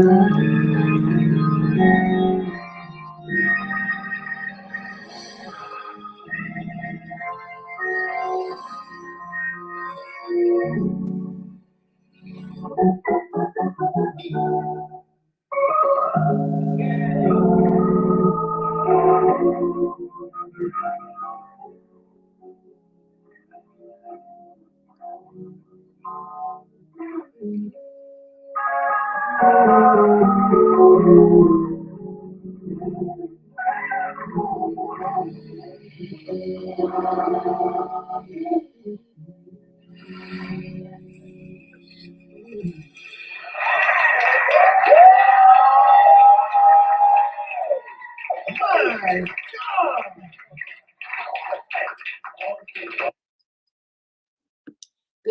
Good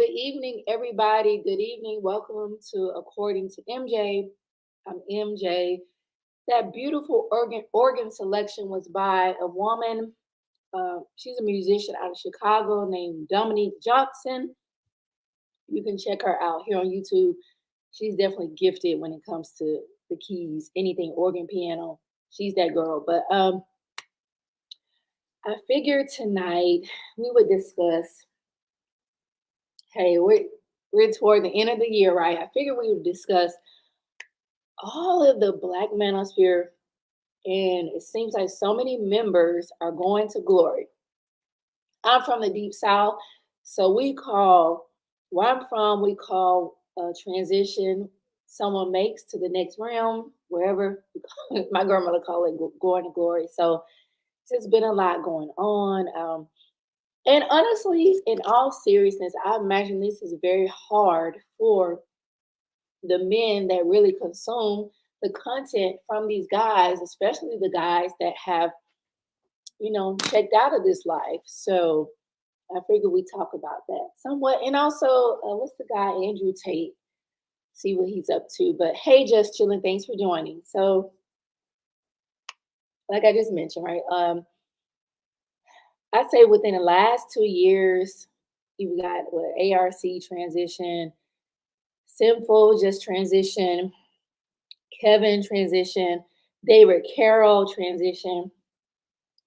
evening, everybody. Good evening. Welcome to According to MJ. I'm MJ. That beautiful organ selection was by a woman. She's a musician out of Chicago named Dominique Johnson. You can check her out here on YouTube. She's definitely gifted when it comes to the keys, anything organ, piano. She's that girl. But I figured tonight we would discuss. Hey, we're toward the end of the year, right? I figured we would discuss all of the Black Manosphere, and it seems like so many members are going to glory. I'm from the Deep South, so where I'm from, we call a transition someone makes to the next realm, wherever. My grandmother called it going to glory. So there's been a lot going on. And honestly, in all seriousness, I imagine this is very hard for the men that really consume the content from these guys, especially the guys that have, checked out of this life. So I figured we talk about that somewhat. And also, what's the guy, Andrew Tate? See what he's up to. But hey, just chilling. Thanks for joining. So, like I just mentioned, right? I'd say within the last 2 years, you've got ARC transition, Sinful just transition, Kevin transition, David Carroll transition.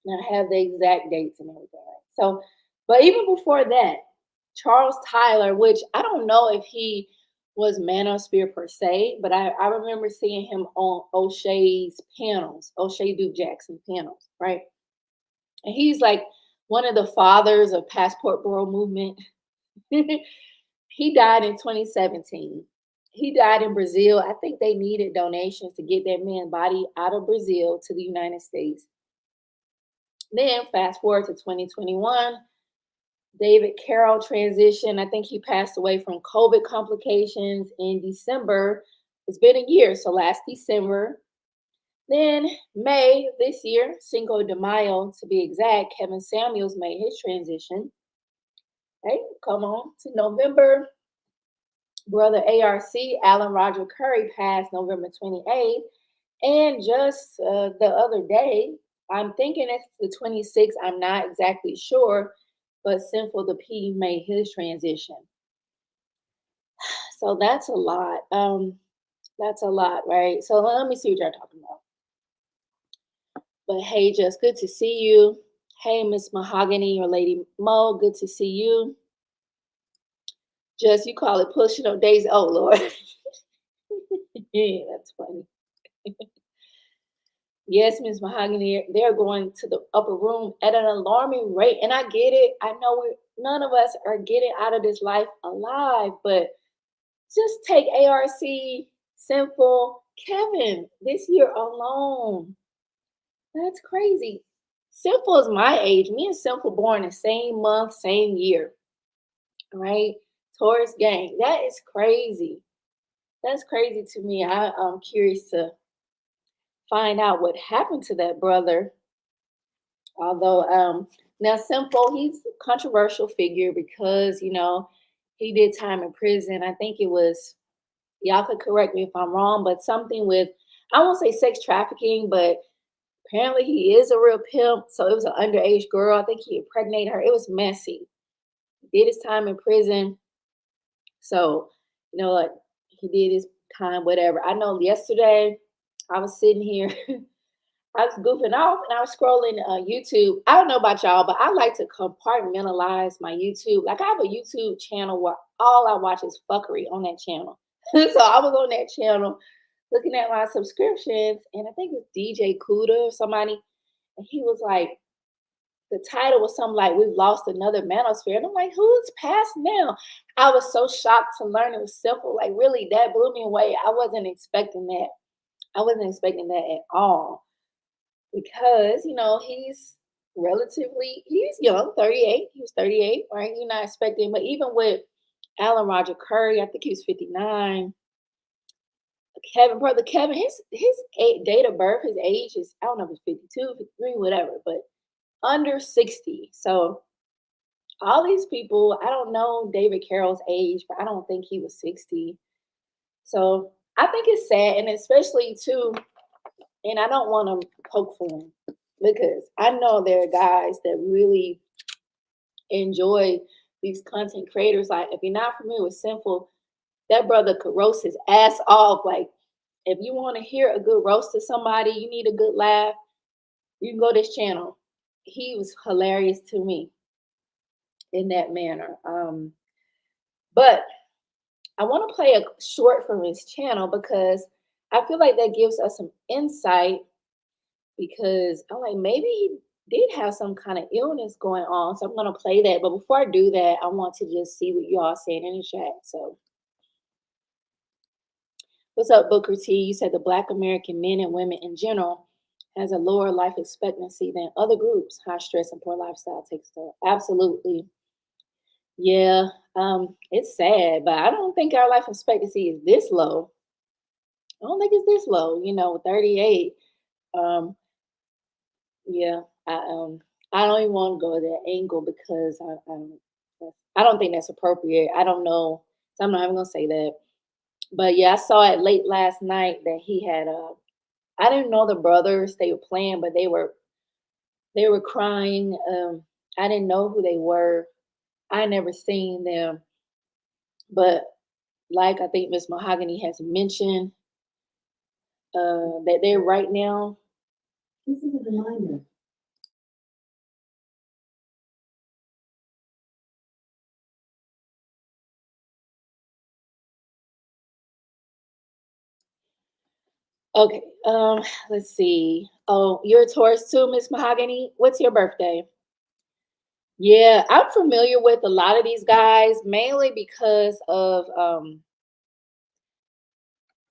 And I have the exact dates and everything. Right? So, but even before that, Charles Tyler, which I don't know if he was Manosphere per se, but I remember seeing him on O'Shea's panels, O'Shea Duke Jackson panels, right? And he's like one of the fathers of Passport Bro movement. He died in 2017. He died in Brazil. I think they needed donations to get that man's body out of Brazil to the United States. Then fast forward to 2021, David Carroll transition. I think he passed away from COVID complications in December. It's been a year, so last December. Then May this year, Cinco de Mayo to be exact, Kevin Samuels made his transition. Hey, come on to November. Brother ARC, Alan Roger Curry, passed November 28th. And just the other day, I'm thinking it's the 26th. I'm not exactly sure, but Sinful the P made his transition. So that's a lot. That's a lot, right? So let me see what y'all talking about. But hey, just good to see you. Hey, Miss Mahogany or Lady Mo, good to see you. Just, you call it pushing on days. Oh, Lord. Yeah, that's funny. Yes, Miss Mahogany, they're going to the upper room at an alarming rate. And I get it. I know none of us are getting out of this life alive, but just take ARC, Sinful, Kevin, this year alone. That's crazy. Sinful is my age. Me and Sinful born the same month, same year. Right? Taurus gang. That is crazy. That's crazy to me. I'm curious to find out what happened to that brother. Although now Sinful, he's a controversial figure because, he did time in prison. I think it was, y'all could correct me if I'm wrong, but something with, I won't say sex trafficking, but apparently he is a real pimp. So it was an underage girl. I think he impregnated her. It was messy. He did his time in prison. So, like he did his kind, whatever. I know yesterday I was sitting here, I was goofing off and I was scrolling YouTube. I don't know about y'all, but I like to compartmentalize my YouTube. Like I have a YouTube channel where all I watch is fuckery on that channel. So I was on that channel looking at my subscriptions, and I think it was DJ Kuda or somebody, and he was like, the title was something like "We've lost another manosphere," and I'm like, "Who is past now?" I was so shocked to learn it was Simple. Like, really, that blew me away. I wasn't expecting that. I wasn't expecting that at all because he's young, 38. He was 38, right? You're not expecting, but even with Alan Roger Curry, I think he was 59. Brother Kevin, his date of birth, his age is, I don't know if it's 52, 53, whatever, but under 60. So all these people, I don't know David Carroll's age, but I don't think he was 60. So I think it's sad, and especially too, and I don't want to poke fun because I know there are guys that really enjoy these content creators. Like, if you're not familiar with Sinful, that brother could roast his ass off. Like, if you want to hear a good roast to somebody, you need a good laugh, you can go to this channel. He was hilarious to me in that manner. But I want to play a short from his channel because I feel like that gives us some insight, because I'm like, maybe he did have some kind of illness going on. So I'm going to play that. But before I do that, I want to just see what you all saying in the chat. So, what's up, Booker T? You said the Black American men and women in general has a lower life expectancy than other groups. High stress and poor lifestyle takes toll. Absolutely. Yeah, it's sad, but I don't think our life expectancy is this low. I don't think it's this low, 38. Um, yeah, I don't even want to go that angle because I don't think that's appropriate. I don't know, so I'm not even gonna say that. But yeah, I saw it late last night that he had. I didn't know the brothers they were playing, but they were crying. I didn't know who they were. I never seen them, but like I think Miss Mahogany has mentioned, that they're right now. This is a reminder. Okay. Let's see. Oh, you're a Taurus too, Miss Mahogany. What's your birthday? Yeah, I'm familiar with a lot of these guys, mainly because of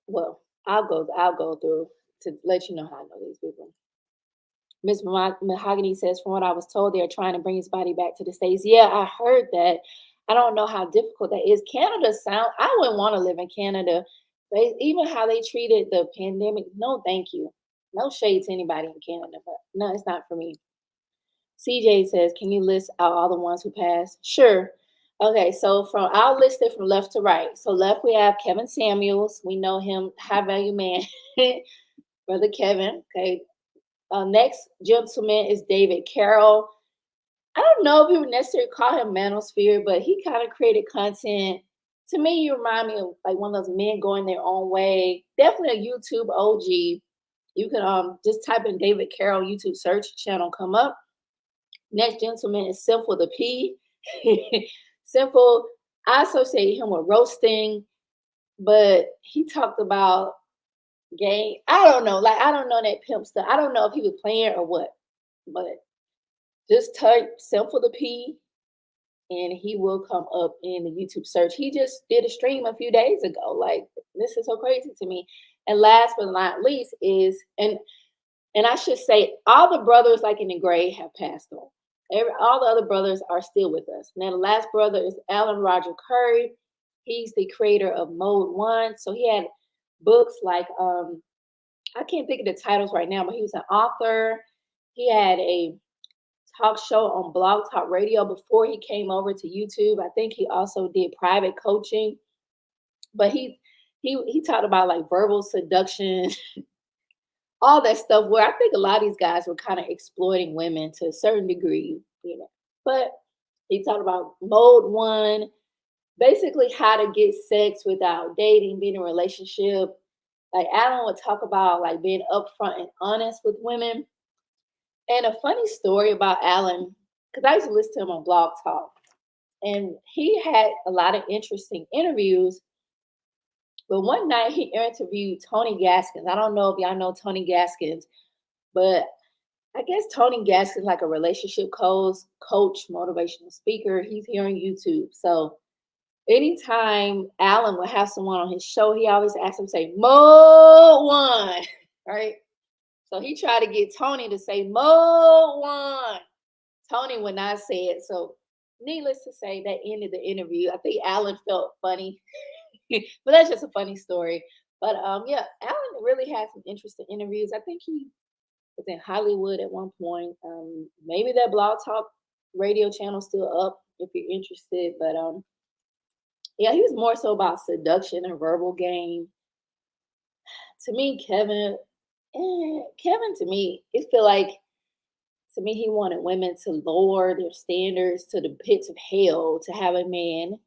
well, I'll go through to let you know how I know these people. Miss Mahogany says, from what I was told, they're trying to bring his body back to the States. Yeah, I heard that. I don't know how difficult that is. I wouldn't want to live in Canada. Even how they treated the pandemic, no, thank you. No shade to anybody in Canada, but no, it's not for me. CJ says, can you list out all the ones who passed? Sure. Okay, so I'll list it from left to right. So left we have Kevin Samuels. We know him, high value man, brother Kevin. Okay. Next gentleman is David Carroll. I don't know if you would necessarily call him Manosphere, but he kind of created content. To me, you remind me of like one of those men going their own way. Definitely a YouTube OG. You can just type in David Carroll YouTube search channel, come up. Next gentleman is Sinful the P. Sinful, I associate him with roasting, but he talked about game. I don't know. Like, I don't know that pimp stuff. I don't know if he was playing or what, but just type Sinful the P and he will come up in the YouTube search. He just did a stream a few days ago. Like, this is so crazy to me. And last but not least is, and I should say, all the brothers like in the gray have passed on. All the other brothers are still with us. Now, the last brother is Alan Roger Curry. He's the creator of Mode One. So he had books like, I can't think of the titles right now, but he was an author. He had a talk show on Blog Talk Radio before he came over to YouTube. I think he also did private coaching, but he talked about like verbal seduction, all that stuff, where I think a lot of these guys were kind of exploiting women to a certain degree. But he talked about Mode One. basically how to get sex without dating, being in a relationship. Like Alan would talk about like being upfront and honest with women. And a funny story about Alan, because I used to listen to him on Blog Talk, and he had a lot of interesting interviews. But one night he interviewed Tony Gaskins. I don't know if y'all know Tony Gaskins, but I guess Tony Gaskins like a relationship coach, motivational speaker. He's here on YouTube. So anytime Alan would have someone on his show, he always asks him say mode one, right? So he tried to get Tony to say mode one. Tony would not say it. So needless to say, that ended the interview. I think Alan felt funny, but that's just a funny story. But yeah, Alan really had some interesting interviews. I think he was in Hollywood at one point. Maybe that Blog Talk radio channel still up if you're interested. But yeah, he was more so about seduction and verbal game. To me, Kevin, to me, it feel like to me he wanted women to lower their standards to the pits of hell to have a man.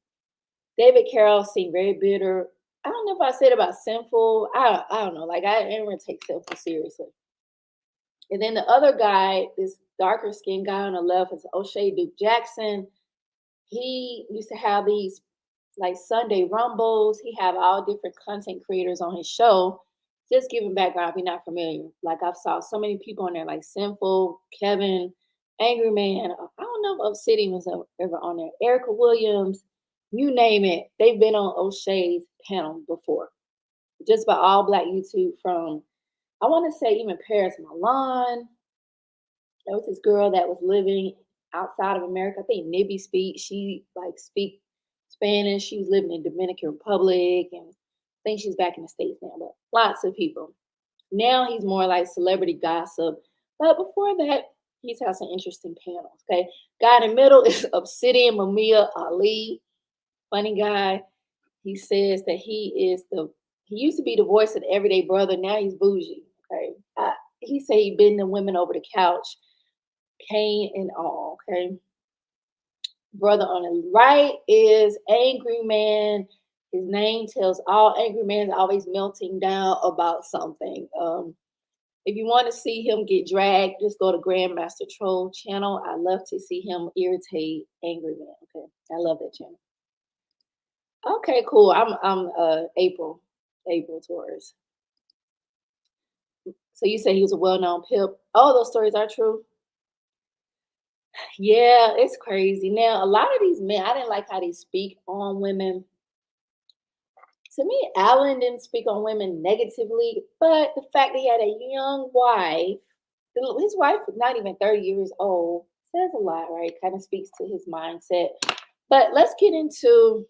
David Carroll seemed very bitter. I don't know if I said about Sinful. I don't know. Like I didn't really take Sinful seriously. And then the other guy, this darker skinned guy on the left, is O'Shea Duke Jackson. He used to have these like Sunday Rumbles. He have all different content creators on his show. Just giving background if you're not familiar. Like I've saw so many people on there, like Sinful, Kevin, Angry Man. I don't know if Obsidian was ever on there. Erica Williams, you name it. They've been on O'Shea's panel before. Just about all black YouTube from, I want to say even Paris Milan. There was this girl that was living outside of America. I think Nibby speak. She like speak Spanish. She was living in Dominican Republic, and I think she's back in the States now. But lots of people. Now he's more like celebrity gossip. But before that, he's had some interesting panels. Okay, guy in the middle is Obsidian Mamiya Ali, funny guy. He says that he used to be the voice of the everyday brother. Now he's bougie. Okay, he said he been the women over the couch, cane and all. Okay, brother on the right is Angry Man. His name tells all angry men always melting down about something. If you want to see him get dragged, just go to Grandmaster Troll channel. I love to see him irritate angry men. Okay, I love that channel. Okay, cool. I'm April Taurus. So you say he was a well-known pimp. All those stories are true. Yeah, it's crazy. Now, a lot of these men, I didn't like how they speak on women. To me, Alan didn't speak on women negatively, but the fact that he had a young wife, his wife was not even 30 years old, says a lot, right? Kind of speaks to his mindset. But let's get into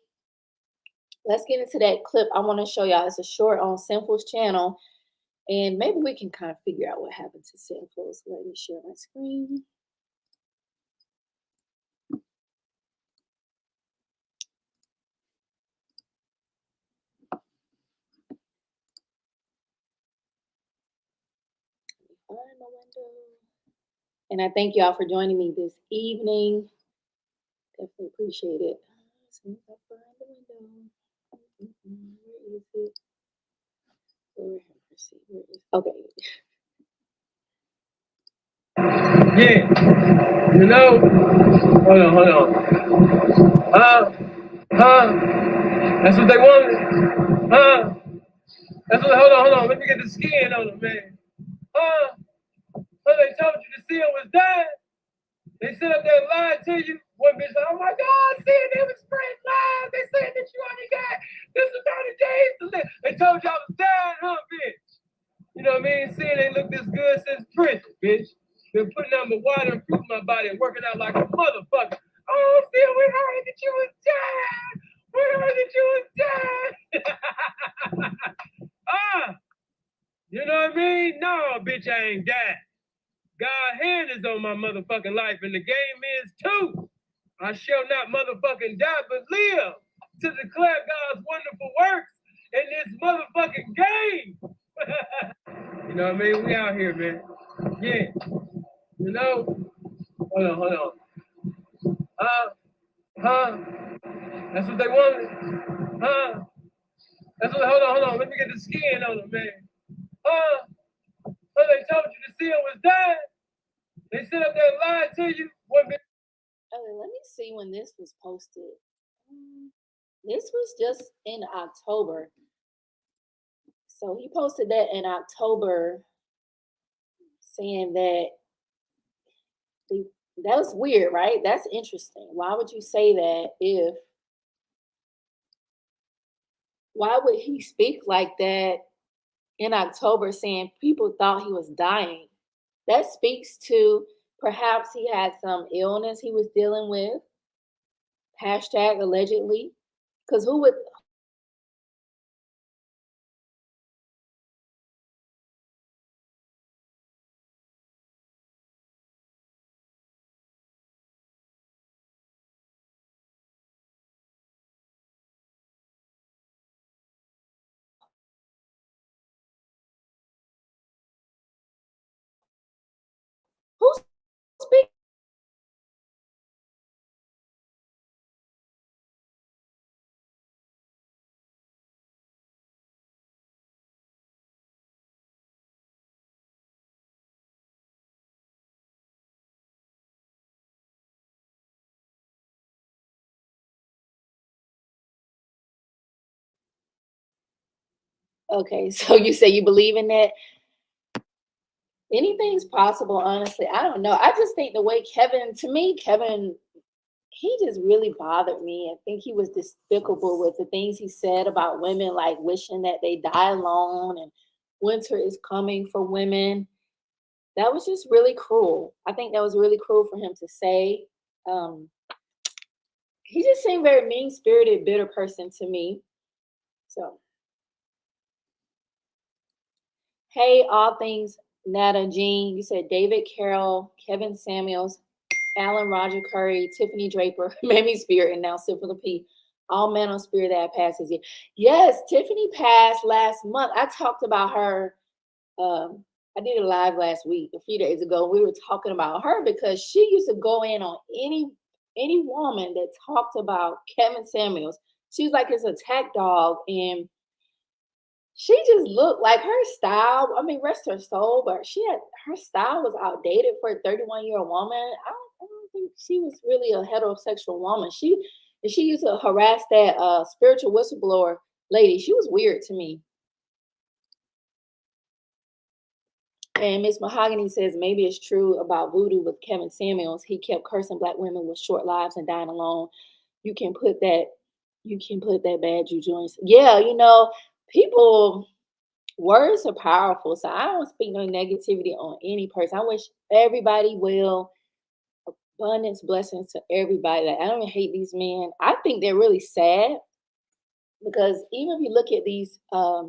that clip. I want to show y'all. It's a short on Sinful's channel, and maybe we can kind of figure out what happened to Sinful. So let me share my screen. Find my window. And I thank y'all for joining me this evening. Definitely appreciate it. So I find the window. Where is it? Where is okay. Yeah, you know, hold on. That's what they wanted. That's what. Hold on. Let me get the skin on them, man. So they told you the seal was done. They sit up there and lied to you. One bitch like, oh my God, sin, they was spreading lies. They said that you only got this amount of days to live. They told y'all was dying, huh, bitch? You know what I mean? Sin ain't looked this good since prison, bitch. Been putting out my water and fruit in my body and working out like a motherfucker. Oh, Sin, we heard that you was dying. We heard that you was dying. You know what I mean? No, bitch, I ain't died. God's hand is on my motherfucking life, and the game is too. I shall not motherfucking die, but live to declare God's wonderful works in this motherfucking game. You know what I mean? We out here, man. Yeah. You know? Hold on. That's what they wanted. Huh? That's what, hold on. Let me get the skin on them, man. Huh? So they told you the seal was dead. They sit up there and lied to you. Okay, let me see when this was posted. This was just in October. So he posted that in October saying that that was weird, right? That's interesting. Why would you say that why would he speak like that in October saying people thought he was dying? That speaks to perhaps he had some illness he was dealing with, hashtag allegedly. Because who would who speak? Okay, so you say you believe in that? Anything's possible, honestly. I don't know. I just think the way to me, Kevin, he just really bothered me. I think he was despicable with the things he said about women, like wishing that they die alone and winter is coming for women. That was just really cruel. I think that was really cruel for him to say. Um, he just seemed very mean spirited, bitter person to me. So, hey, all things Nata Jean, you said David Carroll, Kevin Samuels, Alan Roger Curry, Tiffany Draper, Manosphere, and now Sinful P. All Manosphere that passes it. Yes, Tiffany passed last month. I talked about her. I did a live last week, a few days ago. We were talking about her because she used to go in on any woman that talked about Kevin Samuels. She was like his attack dog, and she just looked like her style. I mean, rest her soul, but her style was outdated for a 31-year-old woman. I don't think she was really a heterosexual woman. She used to harass that spiritual whistleblower lady. She was weird to me. And Miss Mahogany says maybe it's true about voodoo with Kevin Samuels. He kept cursing black women with short lives and dying alone. You can put that, you can put that bad juju on. Yeah, people words are powerful. So I don't speak no negativity on any person. I wish everybody well, abundance, blessings to everybody. Like, I don't hate these men. I think they're really sad because even if you look at these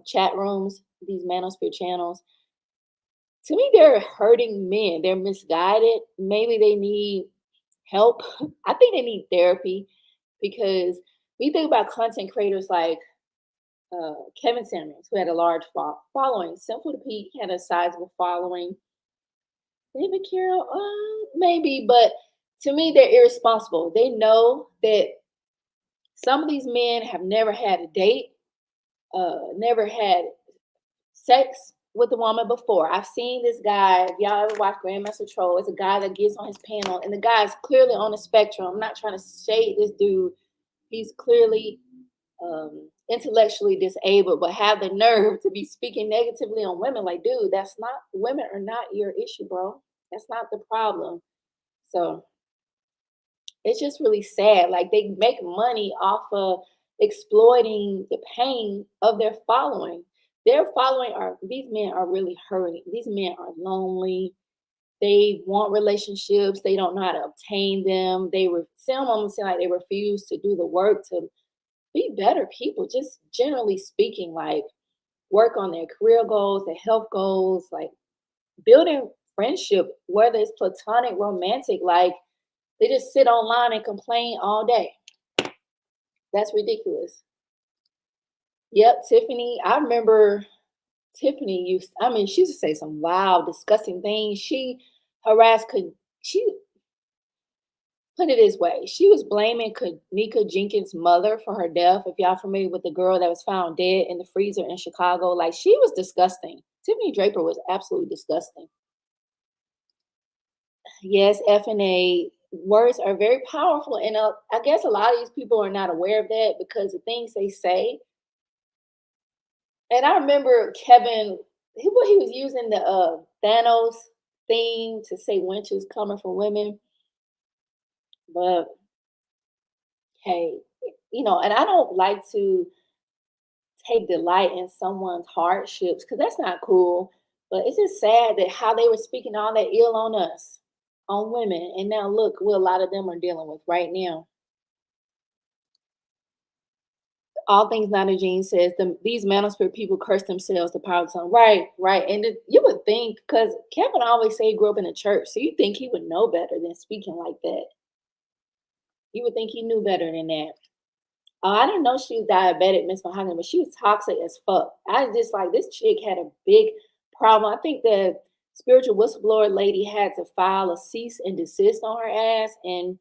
chat rooms, these manosphere channels, to me, they're hurting men. They're misguided. Maybe they need help. I think they need therapy because we think about content creators like Kevin Samuels, who had a large following. Simple to Pete had a sizable following. David Carroll, maybe, but to me, they're irresponsible. They know that some of these men have never had a date, never had sex with a woman before. I've seen this guy. If y'all ever watch Grandmaster Troll, it's a guy that gets on his panel, and the guy is clearly on the spectrum. I'm not trying to shade this dude. He's clearly intellectually disabled, but have the nerve to be speaking negatively on women. Like, dude, women are not your issue, bro. That's not the problem. So it's just really sad. Like, they make money off of exploiting the pain of their following. These men are really hurting. These men are lonely. They want relationships. They don't know how to obtain them. Some of them seem like they refuse to do the work to be better people, just generally speaking, like work on their career goals, their health goals, like building friendship, whether it's platonic, romantic, like they just sit online and complain all day. That's ridiculous. Yep, Tiffany. I remember Tiffany she used to say some wild, disgusting things. She harassed, she put it this way. She was blaming Nika Jenkins' mother for her death. If y'all familiar with the girl that was found dead in the freezer in Chicago, like she was disgusting. Tiffany Draper was absolutely disgusting. Yes, F and A words are very powerful, and I guess a lot of these people are not aware of that because the things they say. And I remember Kevin, he was using the Thanos thing to say winter's coming for women, but hey, and I don't like to take delight in someone's hardships because that's not cool. But it's just sad that how they were speaking all that ill on us, on women, and now look what a lot of them are dealing with right now. All things not a gene says these manosphere people curse themselves to power of tongue. Right, right. And you would think because Kevin always say he grew up in a church, so you think he would know better than speaking like that. You would think he knew better than that. Oh, I didn't know she was diabetic, Miss Mahogany, but she was toxic as fuck. I just like this chick had a big problem. I think the spiritual whistleblower lady had to file a cease and desist on her ass. And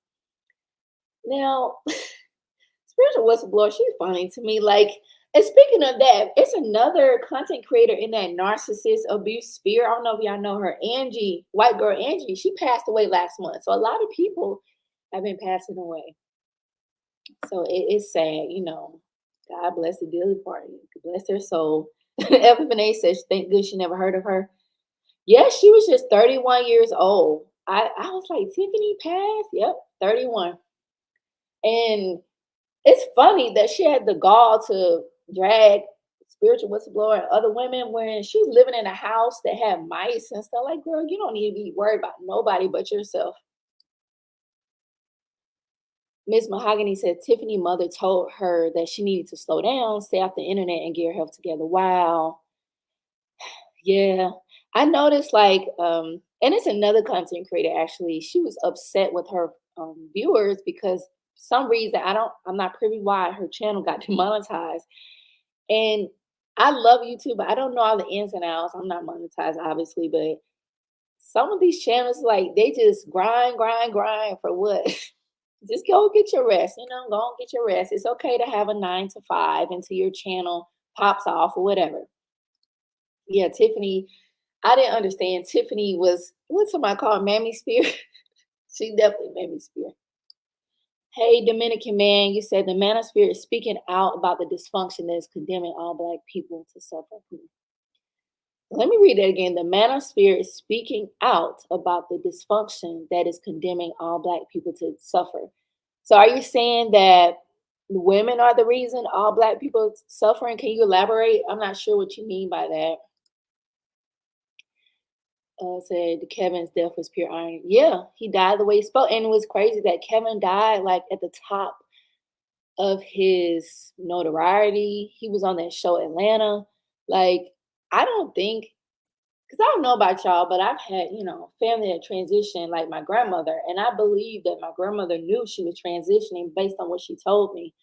now, spiritual whistleblower, she's funny to me. Like, and speaking of that, it's another content creator in that narcissist abuse sphere. I don't know if y'all know her, Angie, white girl Angie. She passed away last month. So a lot of people have been passing away. So it's sad. God bless the dearly party. Bless her soul. Evan says, thank good she never heard of her. Yeah, she was just 31 years old. I was like, Tiffany passed? Yep, 31. And it's funny that she had the gall to drag spiritual whistleblower and other women when she was living in a house that had mice and stuff. Like, girl, you don't need to be worried about nobody but yourself. Miss Mahogany said Tiffany mother told her that she needed to slow down, stay off the internet, and get her health together. Wow. Yeah. I noticed and it's another content creator actually. She was upset with her viewers because some reason I'm not privy why her channel got demonetized. And I love YouTube, but I don't know all the ins and outs. I'm not monetized, obviously, but some of these channels, like they just grind, grind, grind for what? Just go get your rest, go and get your rest. It's okay to have a 9 to 5 until your channel pops off or whatever. Yeah, Tiffany, I didn't understand. Tiffany was what somebody called Mammy Spear. She definitely Mammy Spear. Hey, Dominican man, you said the Manosphere is speaking out about the dysfunction that is condemning all Black people to suffer. Let me read that again. The Manosphere is speaking out about the dysfunction that is condemning all Black people to suffer. So are you saying that women are the reason all Black people suffering? Can you elaborate? I'm not sure what you mean by that. Said Kevin's death was pure irony. Yeah, he died the way he spoke. And it was crazy that Kevin died like at the top of his notoriety. He was on that show Atlanta. Like, I don't think, because I don't know about y'all, but I've had, family that transitioned, like my grandmother. And I believe that my grandmother knew she was transitioning based on what she told me.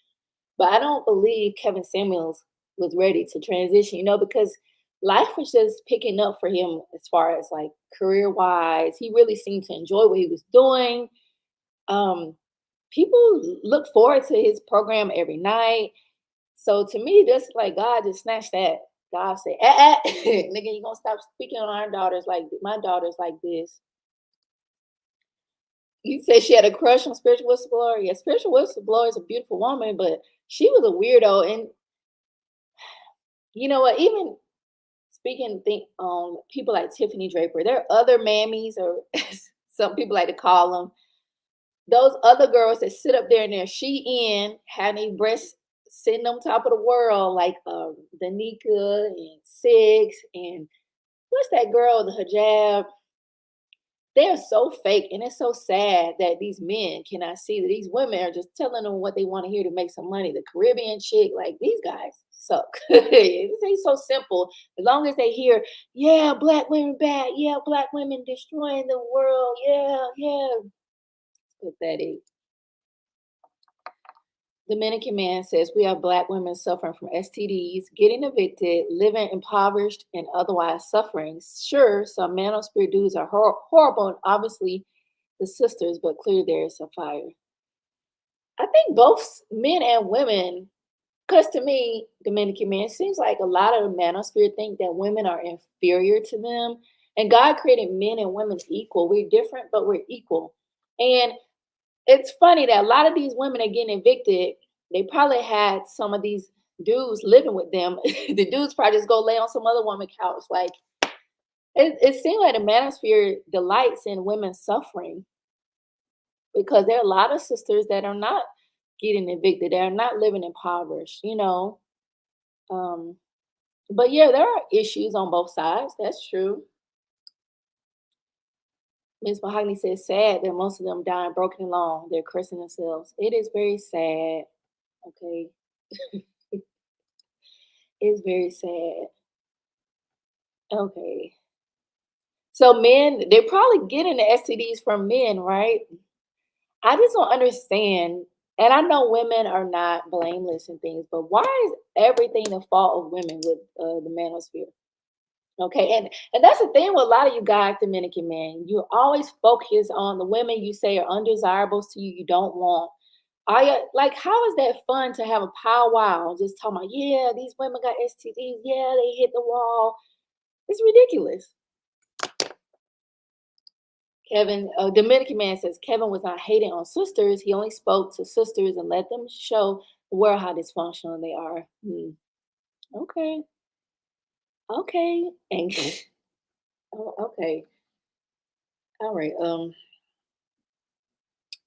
But I don't believe Kevin Samuels was ready to transition, because life was just picking up for him as far as like career wise. He really seemed to enjoy what he was doing. People look forward to his program every night. So to me, that's like God just snatched that. God said, nigga, you gonna stop speaking on our daughters like my daughters like this. You said she had a crush on spiritual whistleblower. Yeah, spiritual whistleblower is a beautiful woman, but she was a weirdo. And you know what? Even speaking people like Tiffany Draper, there are other mammies, or some people like to call them, those other girls that sit up there in their Shein, having their breasts sitting on top of the world, like Danica and Six, and what's that girl, the hijab? They're so fake, and it's so sad that these men cannot see that these women are just telling them what they want to hear to make some money. The Caribbean chick, like these guys suck. This ain't so simple. As long as they hear, yeah, Black women bad, yeah, Black women destroying the world, yeah, yeah. Pathetic. Dominican man says we have Black women suffering from STDs, getting evicted, living impoverished, and otherwise suffering. Sure, some manosphere dudes are horrible, and obviously the sisters, but clearly there's a fire. I think both men and women, because to me, Dominican man, it seems like a lot of the manosphere think that women are inferior to them. And God created men and women equal. We're different, but we're equal. And it's funny that a lot of these women are getting evicted. They probably had some of these dudes living with them. The dudes probably just go lay on some other woman couch. Like it seems like the manosphere delights in women suffering because there are a lot of sisters that are not getting evicted. They're not living impoverished. Um, but yeah, there are issues on both sides. That's true. Miss Mahogany says sad that most of them dying broken and long. They're cursing themselves. It is very sad. Okay. It's very sad. Okay. So men, they're probably getting the STDs from men, right? I just don't understand. And I know women are not blameless and things, but why is everything the fault of women with the manosphere? Okay, and that's the thing with a lot of you guys, Dominican men. You always focus on the women you say are undesirables to you. You don't want. Are you like? How is that fun to have a powwow? Just talking about, yeah, these women got STDs. Yeah, they hit the wall. It's ridiculous. Kevin, a Dominican man says Kevin was not hating on sisters. He only spoke to sisters and let them show the world how dysfunctional they are. Okay, okay, and oh, okay, all right.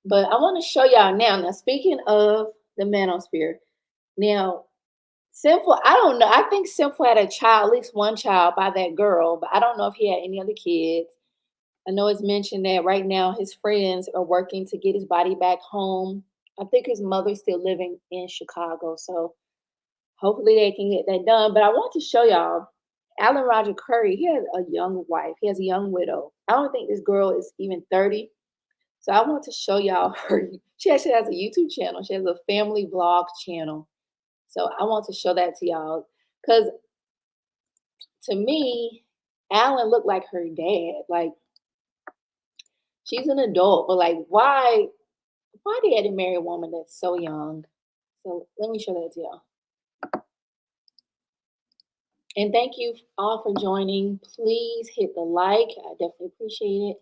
But I want to show y'all now. Now, speaking of the manosphere, now Sinful, I don't know. I think Sinful had a child, at least one child by that girl, but I don't know if he had any other kids. I know it's mentioned that right now his friends are working to get his body back home. I think his mother's still living in Chicago, so hopefully they can get that done. But I want to show y'all Alan Roger Curry. He has a young wife. He has a young widow. I don't think this girl is even 30. So I want to show y'all her. She actually has a YouTube channel. She has a family vlog channel. So I want to show that to y'all because to me, Alan looked like her dad. Like she's an adult, but like why did Eddie marry a woman that's so young? So let me show that to y'all. And thank you all for joining. Please hit the like. I definitely appreciate it.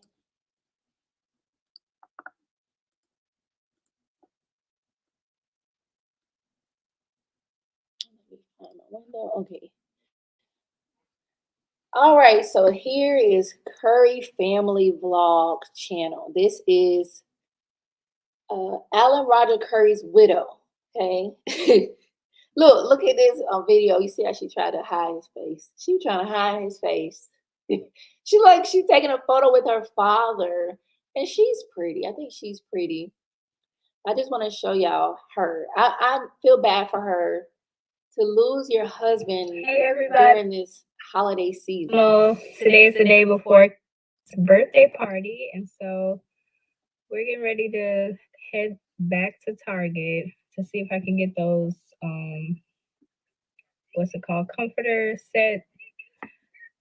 Let me find my window. Okay. All right, so here is Curry Family Vlog channel. This is Alan Roger Curry's widow. Okay, look at this video. You see how she tried to hide his face. She was trying to hide his face. She's taking a photo with her father, and she's pretty. I think she's pretty. I just want to show y'all her. I feel bad for her to lose your husband during this holiday season. So today's the day before his birthday party, and so we're getting ready to head back to Target to see if I can get those what's it called, comforter set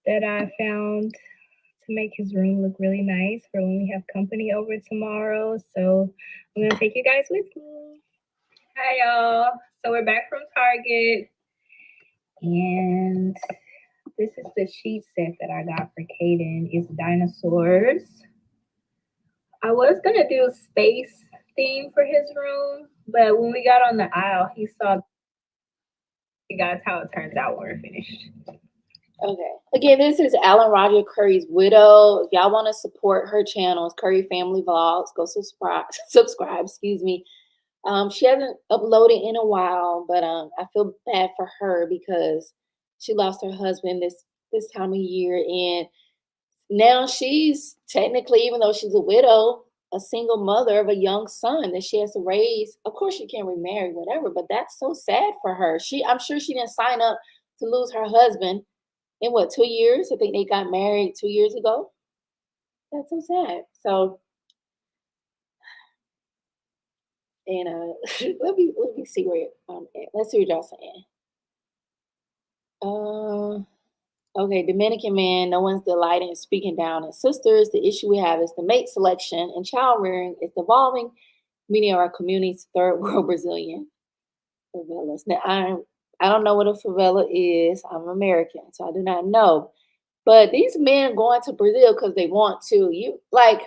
that I found to make his room look really nice for when we have company over tomorrow. So I'm gonna take you guys with me. Hi y'all. So we're back from Target, and this is the sheet set that I got for Caden. It's dinosaurs. I was gonna do a space theme for his room, but when we got on the aisle, he saw. You guys, how it turns out when we're finished. Okay. Again, this is Alan Roger Curry's widow. If y'all want to support her channels, Curry Family Vlogs, go subscribe. Excuse me. She hasn't uploaded in a while, but I feel bad for her because she lost her husband this time of year, and now she's technically, even though she's a widow, a single mother of a young son that she has to raise. Of course, she can't remarry, whatever, but that's so sad for her. I'm sure she didn't sign up to lose her husband in what, 2 years? I think they got married 2 years ago. That's so sad. So, and let me see where at. Let's see what y'all saying. Okay, Dominican man, no one's delighting in speaking down. And sisters, the issue we have is the mate selection and child rearing is devolving. Many of our communities, third world Brazilian favelas. Now, I don't know what a favela is. I'm American, so I do not know. But these men going to Brazil because they want to. You like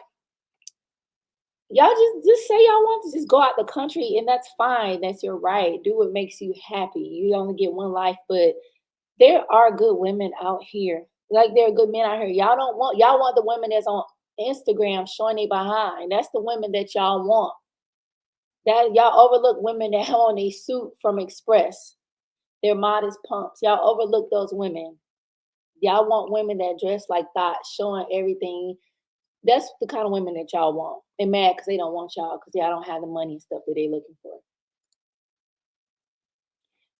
y'all just say y'all want to just go out the country, and that's fine. That's your right. Do what makes you happy. You only get one life, but there are good women out here. Like there are good men out here. Y'all want the women that's on Instagram showing they behind. That's the women that y'all want. That y'all overlook women that have on a suit from Express. They're modest pumps. Y'all overlook those women. Y'all want women that dress like that, showing everything. That's the kind of women that y'all want. And mad because they don't want y'all because y'all don't have the money and stuff that they looking for.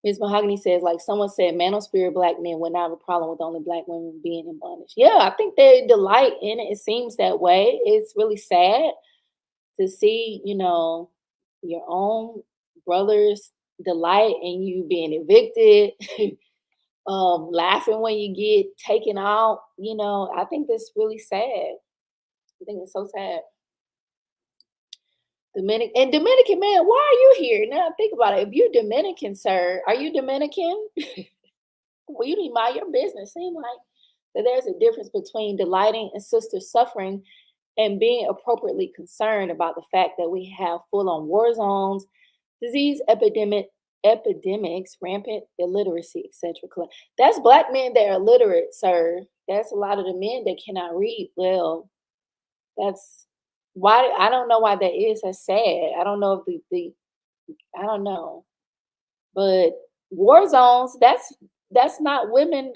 Ms. Mahogany says, like someone said, Manosphere black men would not have a problem with only black women being in bondage. Yeah, I think they delight in it. It seems that way. It's really sad to see, your own brothers delight in you being evicted, laughing when you get taken out. I think that's really sad. I think it's so sad. Dominican man, why are you here? Now think about it. If you're Dominican, sir, are you Dominican? Well, you need to mind your business. Seem like that there's a difference between delighting in sister suffering and being appropriately concerned about the fact that we have full-on war zones, disease epidemics, rampant illiteracy, etc. That's black men that are illiterate, sir. That's a lot of the men that cannot read well. That's why I don't know why that is. That's sad. I don't know if I don't know. But war zones, that's not women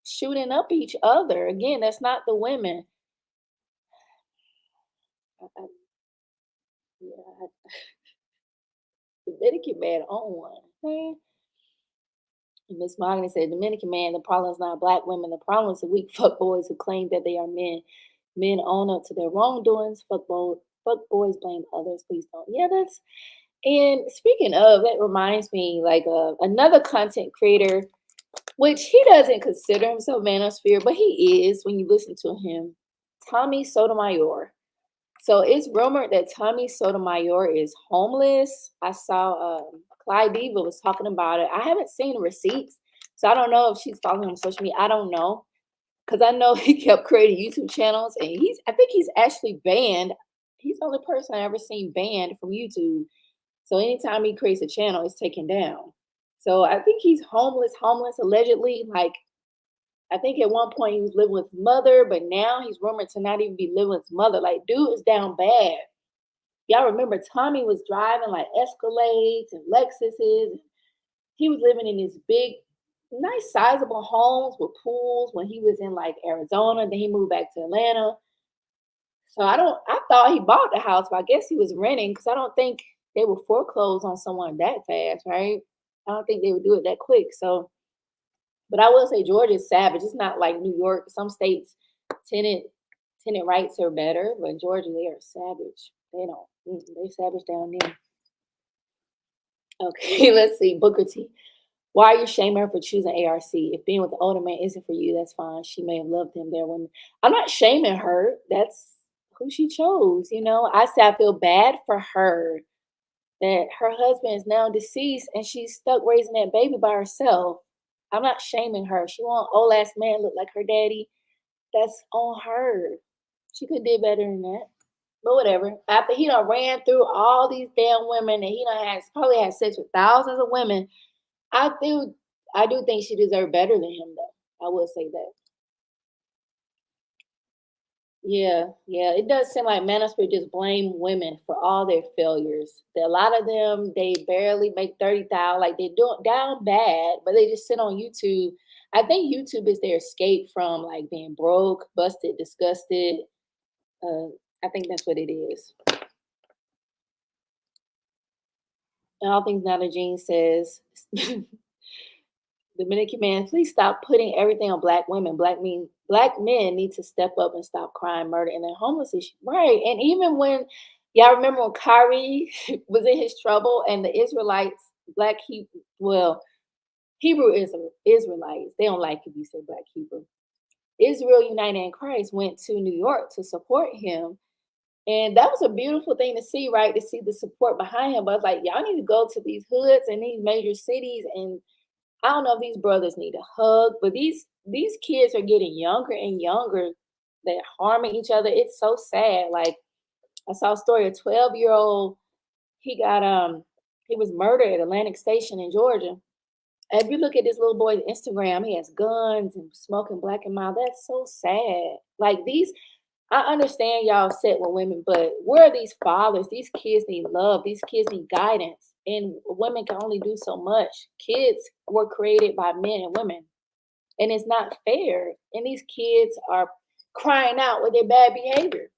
shooting up each other. Again, that's not the women. Yeah, Dominican man on one. Okay. And Miss Mahogany said, Dominican man, the problem is not black women. The problem is the weak fuck boys who claim that they are men. Men own up to their wrongdoings. Fuck boys blame others. Please don't. Yeah, that's. And speaking of, that reminds me like another content creator, which he doesn't consider himself Manosphere, but he is when you listen to him. Tommy Sotomayor. So it's rumored that Tommy Sotomayor is homeless. I saw Clyde Diva was talking about it. I haven't seen the receipts, so I don't know if she's following him on social media. I don't know, because I know he kept creating YouTube channels, and I think he's actually banned. He's the only person I ever seen banned from YouTube. So anytime he creates a channel, it's taken down. So I think he's homeless allegedly. Like I think at one point he was living with his mother, but now he's rumored to not even be living with his mother. Like, dude is down bad. Y'all remember Tommy was driving like Escalades and Lexuses. He was living in these big, nice, sizable homes with pools when he was in like Arizona. Then he moved back to Atlanta. So I thought he bought the house, but I guess he was renting because I don't think they would foreclose on someone that fast, right? I don't think they would do it that quick. So, but I will say Georgia's savage. It's not like New York. Some states tenant rights are better, but Georgia, they are savage. They savage down there. Okay, let's see. Booker T. Why are you shaming her for choosing ARC? If being with the older man isn't for you, that's fine. She may have loved him there when I'm not shaming her. That's who she chose. I say I feel bad for her that her husband is now deceased and she's stuck raising that baby by herself. I'm not shaming her. She want old ass man look like her daddy. That's on her. She could do better than that. But whatever. After he done ran through all these damn women and he done probably had sex with thousands of women, I do think she deserved better than him though. I will say that. Yeah. It does seem like Manosphere just blame women for all their failures. A lot of them, they barely make 30,000. Like they're doing down bad, but they just sit on YouTube. I think YouTube is their escape from like being broke, busted, disgusted. I think that's what it is. And all things Nana Jean says, Dominican man, please stop putting everything on black women. Black men need to step up and stop crime, murder, and their homeless issue. Right. And even when y'all remember when Curie was in his trouble and the Israelites, he Hebrew Israelites. They don't like if you say Black Hebrew. Israel United in Christ went to New York to support him. And that was a beautiful thing to see, right? To see the support behind him. But it's like, y'all need to go to these hoods and these major cities. And I don't know if these brothers need a hug, but these kids are getting younger and younger. They're harming each other. It's so sad. Like, I saw a story, a 12-year-old, he was murdered at Atlantic Station in Georgia. If you look at this little boy's Instagram, he has guns and smoking black and mild. That's so sad. Like, I understand y'all upset with women, but where are these fathers? These kids need love. These kids need guidance. And women can only do so much. Kids were created by men and women. And it's not fair. And these kids are crying out with their bad behavior.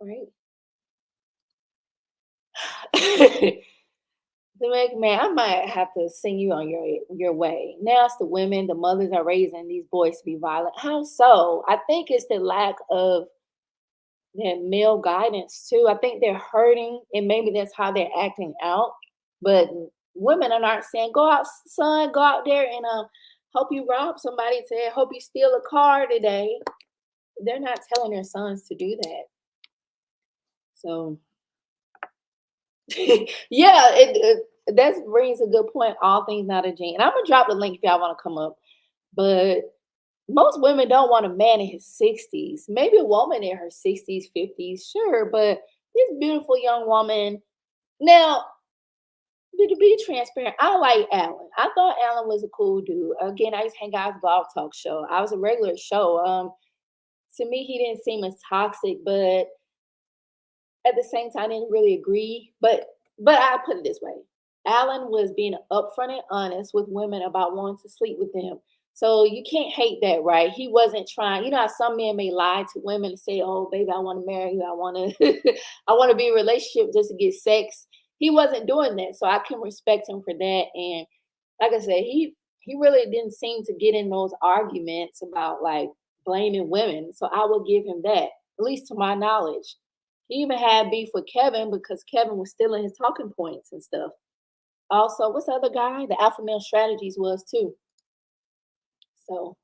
Right? Man, I might have to send you on your way. Now it's the women, the mothers are raising these boys to be violent. How so? I think it's the lack of that male guidance too. I think they're hurting, and maybe that's how they're acting out. But women are not saying, "Go out, son, go out there and hope you rob somebody today. Hope you steal a car today." They're not telling their sons to do that. So, yeah, that brings a good point. All things not a gene. And I'm gonna drop the link if y'all want to come up. But most women don't want a man in his 60s. Maybe a woman in her 60s, 50s, sure. But this beautiful young woman. Now, to be transparent, I like Alan. I thought Alan was a cool dude. Again, I used to hang out at the Blog Talk show. I was a regular show. To me, he didn't seem as toxic, but at the same time, I didn't really agree. But I put it this way. Alan was being upfront and honest with women about wanting to sleep with them. So you can't hate that, right? He wasn't trying, you know how some men may lie to women and say, "Oh, baby, I want to marry you. I want to I want to be in a relationship just to get sex." He wasn't doing that. So I can respect him for that. And like I said, he really didn't seem to get in those arguments about like blaming women. So I will give him that, at least to my knowledge. He even had beef with Kevin because Kevin was stealing his talking points and stuff. Also, what's the other guy? The Alpha Male Strategies was too. So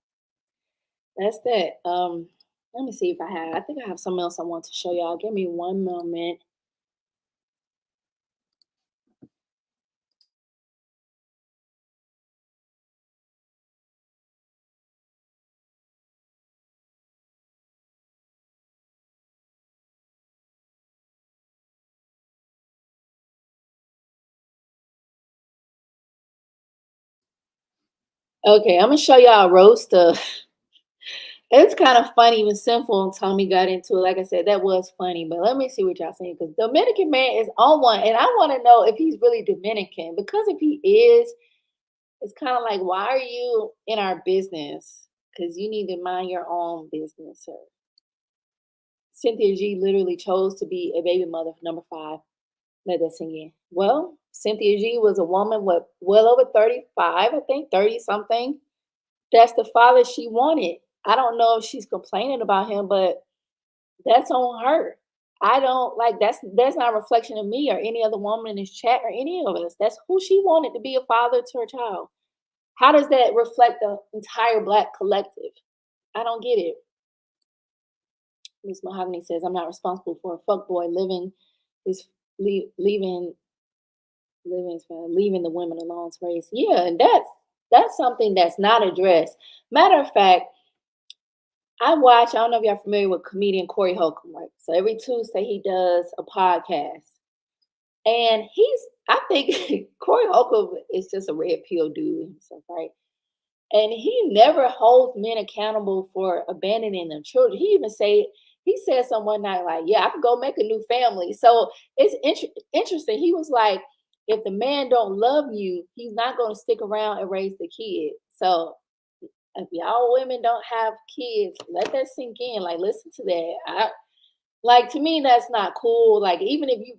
that's that. Let me see if I think I have something else I want to show y'all. Give me one moment. Okay, I'm gonna show y'all a roast of. It's kind of funny when Sinful and Tommy got into it. Like I said, that was funny. But let me see what y'all saying, because Dominican man is on one, and I want to know if he's really Dominican. Because if he is, it's kind of like, why are you in our business? Because you need to mind your own business, sir. Cynthia G literally chose to be a baby mother for number 5. Let that sing in. Well, Cynthia G was a woman with well over 35, I think 30 something. That's the father she wanted. I don't know if she's complaining about him, but that's on her. I don't like that's not a reflection of me or any other woman in this chat or any of us. That's who she wanted to be a father to her child. How does that reflect the entire Black collective? I don't get it. Miss Mahogany says, "I'm not responsible for a fuckboy living his leaving leaving the women alone to raise." Yeah, and that's something that's not addressed. Matter of fact, I don't know if y'all familiar with comedian Corey Holcomb, right? So every Tuesday he does a podcast. And I think Corey Holcomb is just a red pill dude himself, right? And he never holds men accountable for abandoning their children. He said something one night like, "Yeah, I could go make a new family." So it's interesting. He was like, if the man don't love you, he's not going to stick around and raise the kid. So if y'all women don't have kids, let that sink in. Like, listen to that. To me, that's not cool. Like, even if you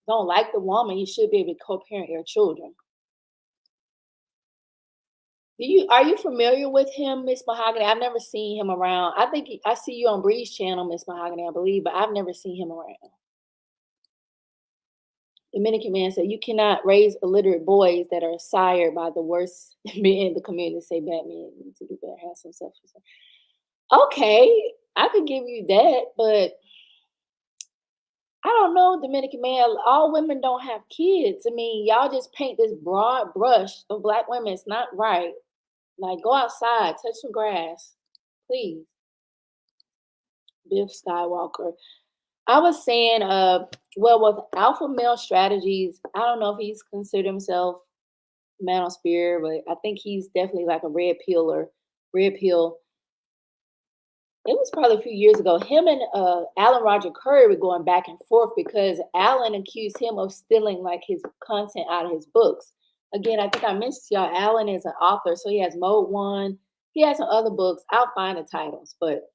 don't like the woman, you should be able to co-parent your children. Are you familiar with him, Miss Mahogany? I've never seen him around. I think I see you on Bree's channel, Miss Mahogany, I believe, but I've never seen him around. Dominican man said, you cannot raise illiterate boys that are sired by the worst men in the community. Say bad men need to do better, have some self. Okay, I could give you that, but I don't know, Dominican man. All women don't have kids. I mean, y'all just paint this broad brush of black women. It's not right. Like, go outside, touch some grass, please. Biff Skywalker. I was saying, well, with alpha male strategies, I don't know if he's considered himself Manosphere, but I think he's definitely like a red pill. It was probably a few years ago. Him and Alan Roger Curry were going back and forth because Alan accused him of stealing like his content out of his books. Again, I think I mentioned to y'all, Alan is an author, so he has Mode One. He has some other books. I'll find the titles, but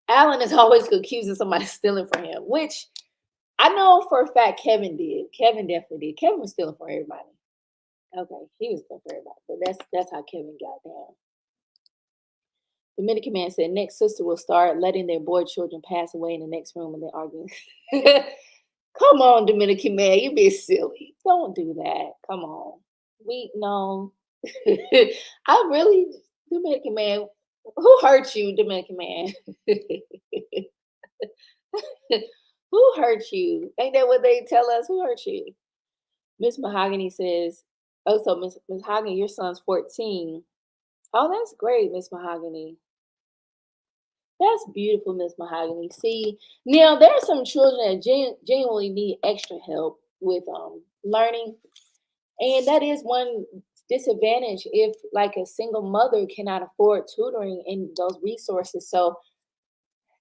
Alan is always accusing somebody stealing from him, which I know for a fact Kevin did. Kevin definitely did. Kevin was stealing from everybody. Okay, he was stealing from everybody, but that's how Kevin got down. Dominican man said, next sister will start letting their boy children pass away in the next room and they're arguing. Come on, Dominican man, you're being silly. Don't do that. Come on. No. I really, Dominican man, who hurt you, Dominican man? Who hurt you? Ain't that what they tell us? Who hurt you? Miss Mahogany says, oh, so Miss Mahogany, your son's 14. Oh, that's great, Miss Mahogany. That's beautiful, Miss Mahogany. See, now there are some children that genuinely need extra help with learning, and that is one disadvantage if, like, a single mother cannot afford tutoring and those resources. So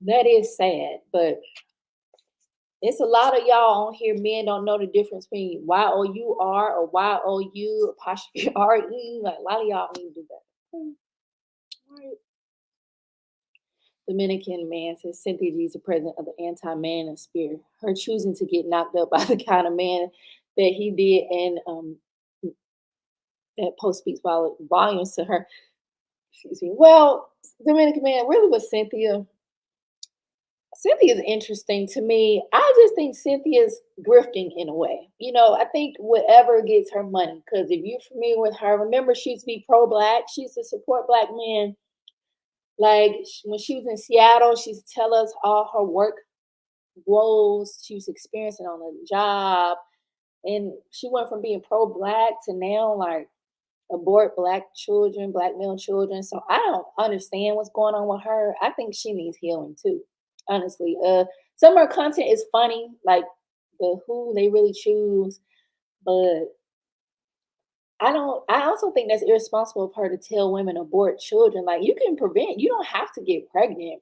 that is sad, but it's a lot of y'all on here. Men don't know the difference between Y-O-U-R or Y-O-U apostrophe R-E. Like, a lot of y'all need to do that. All right. Dominican man says Cynthia G is the president of the anti-manosphere. Her choosing to get knocked up by the kind of man that he did, and that post speaks volumes to her. Excuse me. Well, Dominican man, really with Cynthia. Cynthia is interesting to me. I just think Cynthia's grifting in a way. You know, I think whatever gets her money. Because if you're familiar with her, remember she used to be pro-black. She used to support black men. Like when she was in Seattle, she used to tell us all her work woes she was experiencing on the job. And she went from being pro-black to now like abort black children, black male children. So I don't understand what's going on with her. I think she needs healing too, honestly. Some of her content is funny, like the who they really choose, but I also think that's irresponsible of her to tell women abort children. Like you can prevent, you don't have to get pregnant.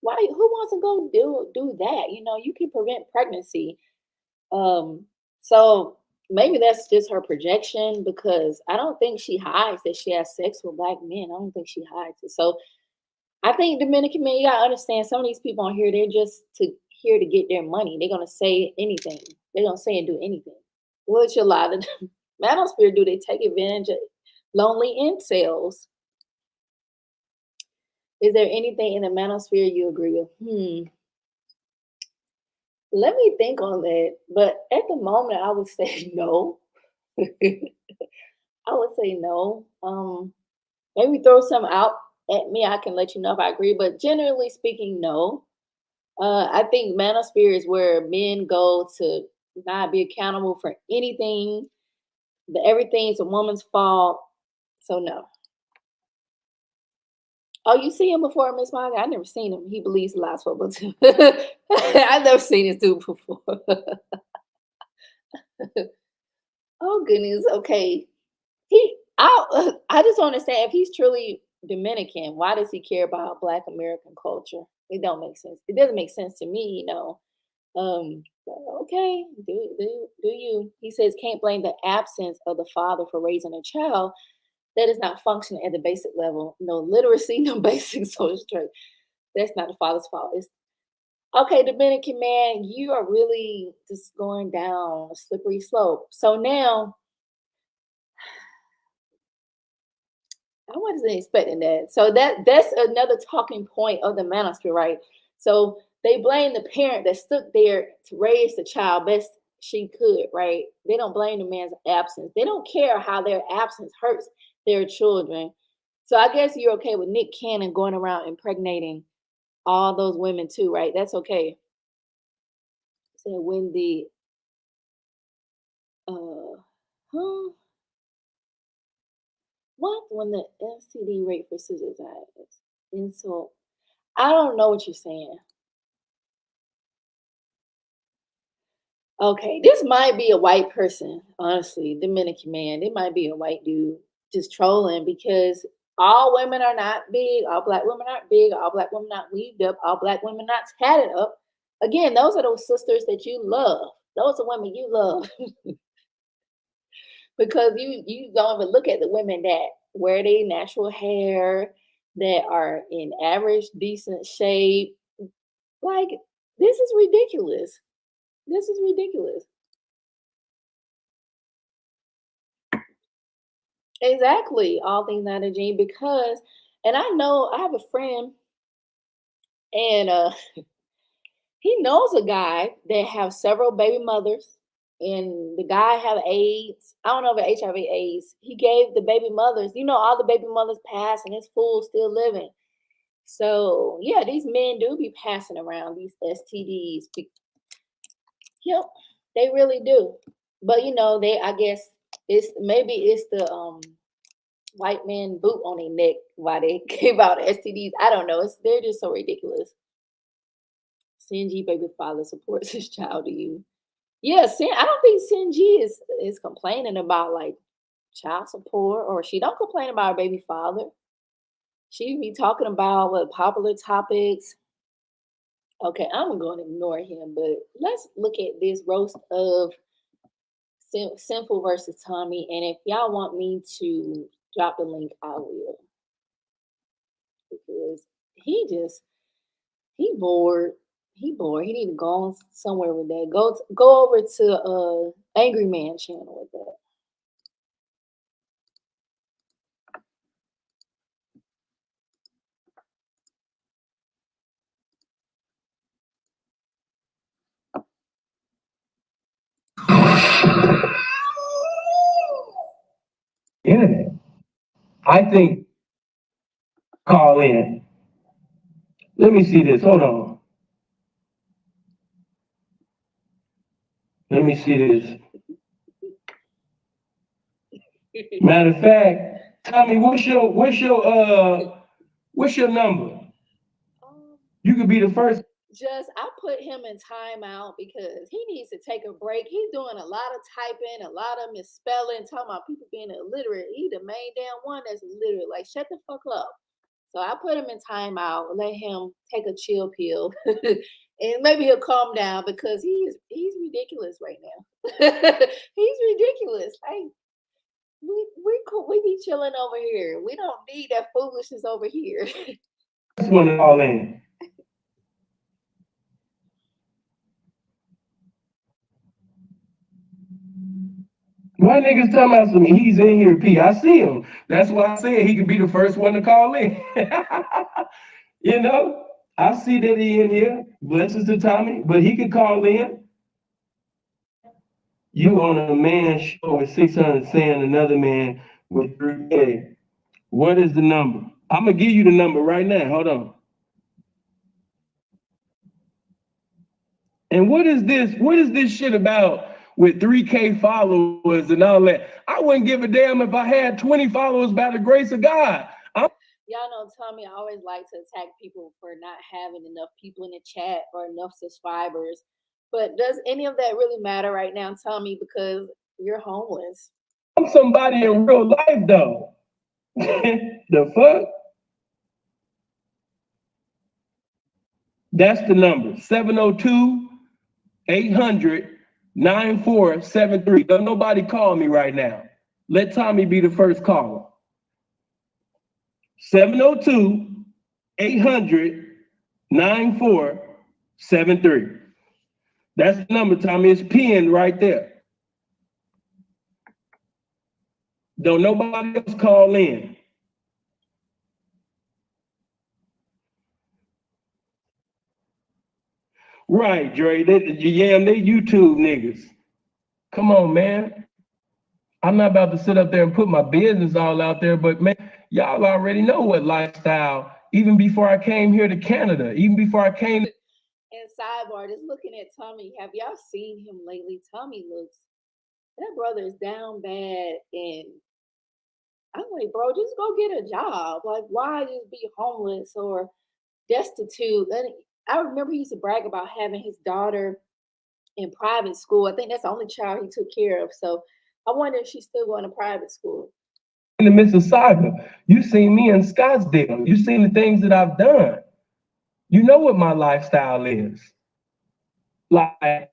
Why who wants to go do that? You know, you can prevent pregnancy. So maybe that's just her projection because I don't think she hides that she has sex with black men. I don't think she hides it. So I think Dominican men, you gotta understand some of these people on here, they're just here to get their money. They're gonna say anything. They're gonna say and do anything. Which a lot of Manosphere do, they take advantage of lonely incels. Is there anything in the Manosphere you agree with? Let me think on that. But at the moment, I would say no. I would say no. Maybe throw some out at me. I can let you know if I agree. But generally speaking, no. I think Manosphere is where men go to not be accountable for anything. Everything's a woman's fault. So no. Oh, you see him before, Miss Molly? I never seen him. He believes lies football too. I've never seen this dude before. Oh goodness. Okay. I just want to say, if he's truly Dominican, why does he care about Black American culture? It don't make sense. It doesn't make sense to me, you know. Okay, do you? He says can't blame the absence of the father for raising a child that is not functioning at the basic level. No literacy, no basic social trait. That's not the father's fault. It's okay, Dominican man, you are really just going down a slippery slope. So now I wasn't expecting that. So that's another talking point of the Manosphere, right? So they blame the parent that stood there to raise the child best she could, right? They don't blame the man's absence. They don't care how their absence hurts their children. So I guess you're okay with Nick Cannon going around impregnating all those women too, right? That's okay. So when the huh? What? When the STD rate for scissors is insult. I don't know what you're saying. Okay, this might be a white person, honestly, Dominican man. It might be a white dude just trolling because all women are not big, all black women aren't big, all black women not weaved up, all black women not tatted up. Again, those are those sisters that you love. Those are women you love because you don't even look at the women that wear their natural hair, that are in average, decent shape. Like, this is ridiculous. This is ridiculous. Exactly. All things not a gene because, and I know I have a friend and he knows a guy that have several baby mothers and the guy have AIDS. I don't know if it's HIV AIDS. He gave the baby mothers, all the baby mothers passed and this fool still living. So yeah, these men do be passing around these STDs. Yep, they really do. But I guess it's the white man boot on their neck why they gave out STDs. I don't know. They're just so ridiculous. Sinji baby father supports his child to you. Yeah, I don't think Sinji is complaining about like child support, or she don't complain about her baby father. She be talking about what popular topics. Okay, I'm gonna ignore him, but let's look at this roast of Sinful versus Tommy. And if y'all want me to drop the link, I will. Because he bored. He bored. He need to go on somewhere with that. Go over to Angry Man channel with that. Internet. I think call in. Let me see this. Hold on. Let me see this. Matter of fact, Tommy, what's your number? You could be the first. I put him in timeout because he needs to take a break. He's doing a lot of typing, a lot of misspelling, talking about people being illiterate. He the main damn one that's illiterate. Like, shut the fuck up. So I put him in timeout, let him take a chill pill, and maybe he'll calm down because he's ridiculous right now. He's ridiculous. Like, we be chilling over here. We don't need that foolishness over here. First one to call in. Why niggas talking about some he's in here, P? I see him. That's why I said he could be the first one to call in. I see that he in here. Blessings to Tommy, but he could call in. You on a man show with 600 saying another man with 3K. What is the number? I'm gonna give you the number right now. Hold on. And what is this? What is this shit about with 3K followers and all that? I wouldn't give a damn if I had 20 followers by the grace of God. Y'all know Tommy always like to attack people for not having enough people in the chat or enough subscribers. But does any of that really matter right now, Tommy? Because you're homeless. I'm somebody in real life, though. The fuck? That's the number. 702-800-9473. Don't nobody call me right now. Let Tommy be the first caller. 702-800-9473. That's the number, Tommy. It's pinned right there. Don't nobody else call in. Right, Dre. They YouTube niggas. Come on, man. I'm not about to sit up there and put my business all out there, but man, y'all already know what lifestyle, even before I came here to Canada, even before I came. And sidebar, just looking at Tommy, have y'all seen him lately? Tommy that brother is down bad. And I'm like, bro, just go get a job. Like, why just be homeless or destitute? And I remember he used to brag about having his daughter in private school. I think that's the only child he took care of. So I wonder if she's still going to private school. In the Mississauga, you seen me in Scottsdale. You seen the things that I've done. You know what my lifestyle is. Like,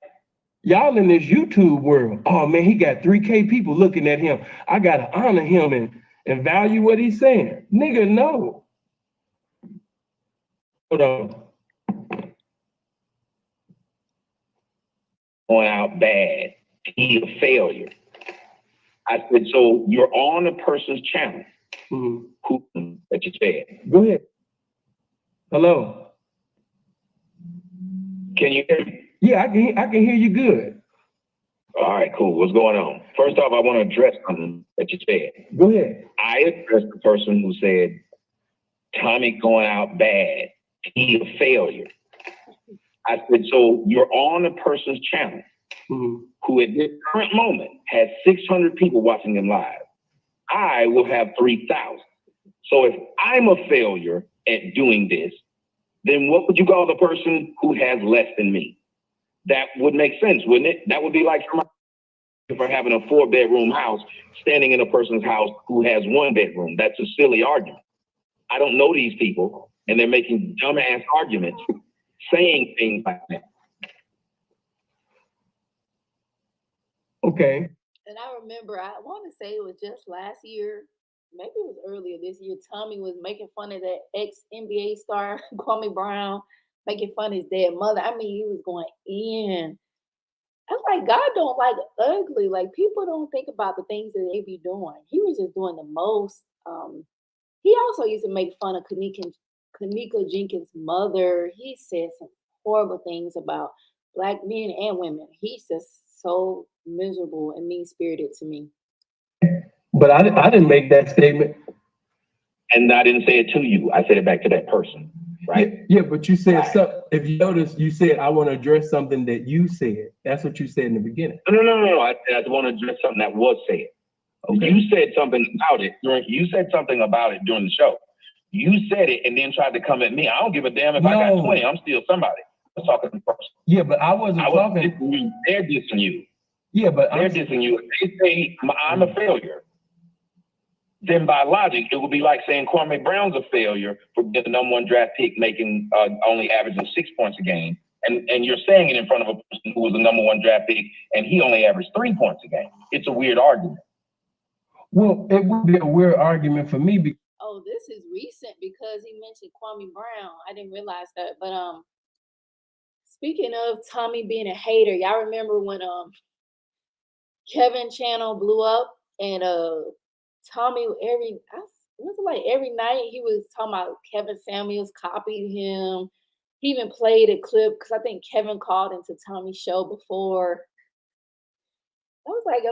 y'all in this YouTube world, oh man, he got 3K people looking at him. I gotta honor him and value what he's saying. Nigga, no. Hold on. Going out bad, he a failure. I said, so you're on a person's channel. Mm-hmm. Who that you said? Go ahead. Hello. Can you hear me? Yeah, I can hear you good. All right, cool. What's going on? First off, I want to address something that you said. Go ahead. I addressed the person who said, Tommy going out bad, he a failure. I said, so you're on a person's channel who at this current moment has 600 people watching him live. I will have 3,000. So if I'm a failure at doing this, then what would you call the person who has less than me? That would make sense, wouldn't it? That would be like for having a 4-bedroom house, standing in a person's house who has 1 bedroom. That's a silly argument. I don't know these people, and they're making dumbass arguments, saying things like that. Okay. And I remember, I want to say it was just last year, maybe it was earlier this year, Tommy was making fun of that ex-NBA star, Kwame Brown, making fun of his dead mother. I mean, he was going in. I was like, God don't like ugly. Like, people don't think about the things that they be doing. He was just doing the most. He also used to make fun of Kanika Jenkins' mother. He said some horrible things about Black men and women. He's just so miserable and mean-spirited to me. But I didn't make that statement. And I didn't say it to you. I said it back to that person, right? Yeah, but you said something. If you notice, you said, I want to address something that you said. That's what you said in the beginning. No. I want to address something that was said. Okay. You said something about it during the show. You said it and then tried to come at me. I don't give a damn if I got 20. I'm still somebody. I was talking to the person. Yeah, but I wasn't talking. They're dissing you. Yeah, but they're dissing you. If they say I'm a failure, then by logic, it would be like saying Kwame Brown's a failure for being the #1 draft pick, making only averaging 6 points a game. And you're saying it in front of a person who was the #1 draft pick and he only averaged 3 points a game. It's a weird argument. Well, it would be a weird argument for me. Oh, this is recent because he mentioned Kwame Brown. I didn't realize that. But speaking of Tommy being a hater, y'all remember when Kevin channel blew up and Tommy every night he was talking about Kevin Samuels copied him. He even played a clip because I think Kevin called into Tommy's show before. I was like,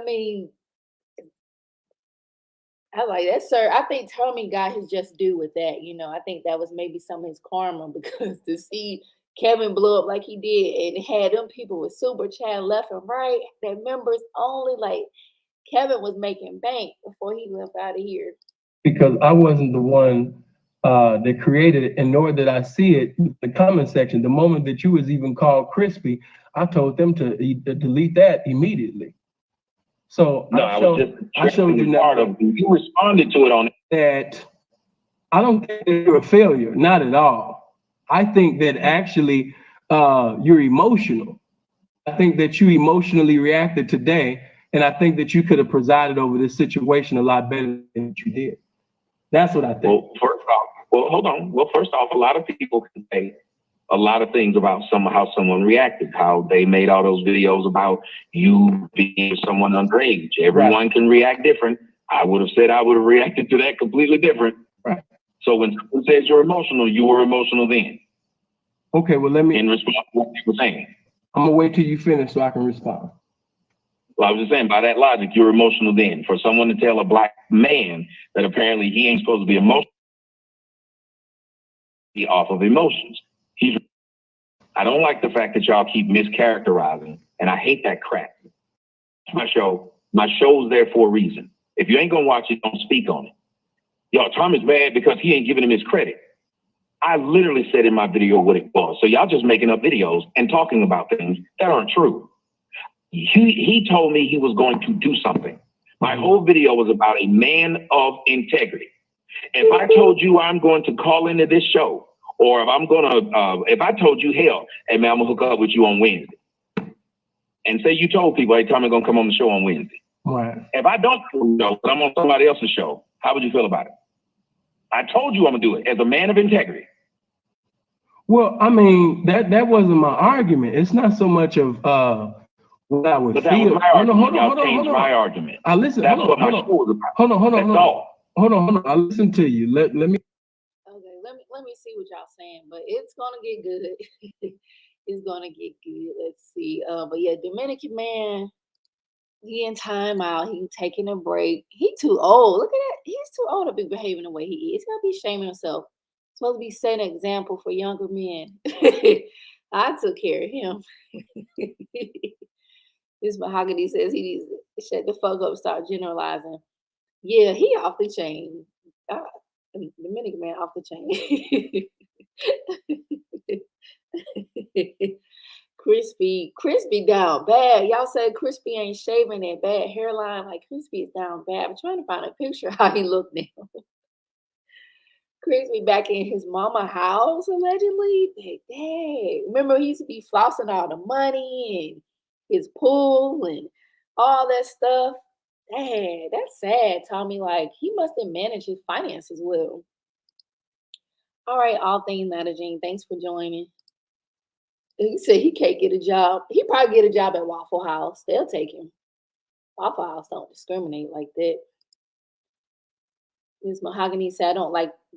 that, sir. I think Tommy got his just due with that. You know, I think that was maybe some of his karma because to see Kevin blow up like he did and had them people with super chat left and right, that members only, like Kevin was making bank before he left out of here. Because I wasn't the one that created it, and nor did I see it in the comment section. The moment that you was even called crispy, I told them to delete that immediately. So no, I showed you part of it. You responded to it on that. I don't think that you're a failure, not at all. I think that actually you're emotional. I think that you emotionally reacted today, and I think that you could have presided over this situation a lot better than you did. That's what I think. Well, first off, a lot of people can say a lot of things about how someone reacted, how they made all those videos about you being someone underage. Everyone can react different. I would have reacted to that completely different. Right. So when someone says you're emotional, you were emotional then. Okay, well, let me. In response to what you were saying. I'm going to wait till you finish so I can respond. Well, I was just saying, by that logic, you're emotional then. For someone to tell a black man that apparently he ain't supposed to be emotional, be off of emotions. I don't like the fact that y'all keep mischaracterizing, and I hate that crap. My show's there for a reason. If you ain't gonna watch it, don't speak on it. Y'all, Tom is mad because he ain't giving him his credit. I literally said in my video what it was. So y'all just making up videos and talking about things that aren't true. He told me he was going to do something. My whole video was about a man of integrity. If I told you I'm going to call into this show, or if I told you, hell, hey man, I'm gonna hook up with you on Wednesday. And say you told people, hey, Tommy gonna come on the show on Wednesday. Right. If I don't know, but I'm on somebody else's show, how would you feel about it? I told you I'm gonna do it as a man of integrity. Well, I mean, that wasn't my argument. It's not so much of what I would But that feel. was my argument. Y'all changed my argument. I listen. That's what my show was about. Hold on. That's all. I listen to you. Let me. Okay, let me see what y'all saying, but it's gonna get good. It's gonna get good. Let's see. But yeah, Dominican man, he in timeout. He taking a break. He too old. Look at that. He's too old to be behaving the way he is. He's gonna be shaming himself. Supposed to be setting an example for younger men. I took care of him. This Mahogany says he needs to shut the fuck up, start generalizing. Yeah, he off the chain. Dominican man off the chain. Crispy down bad. Y'all said Crispy ain't shaving that bad hairline. Like Crispy is down bad. I'm trying to find a picture how he look now. Crispy back in his mama house allegedly. Dang. Remember he used to be flossing all the money and his pool and all that stuff. Dang, that's sad, Tommy. Like he must have managed his finances well. All right, all things managing. Thanks for joining. He said he can't get a job. He probably get a job at Waffle House. They'll take him. Waffle House don't discriminate like that. Ms. Mahogany said,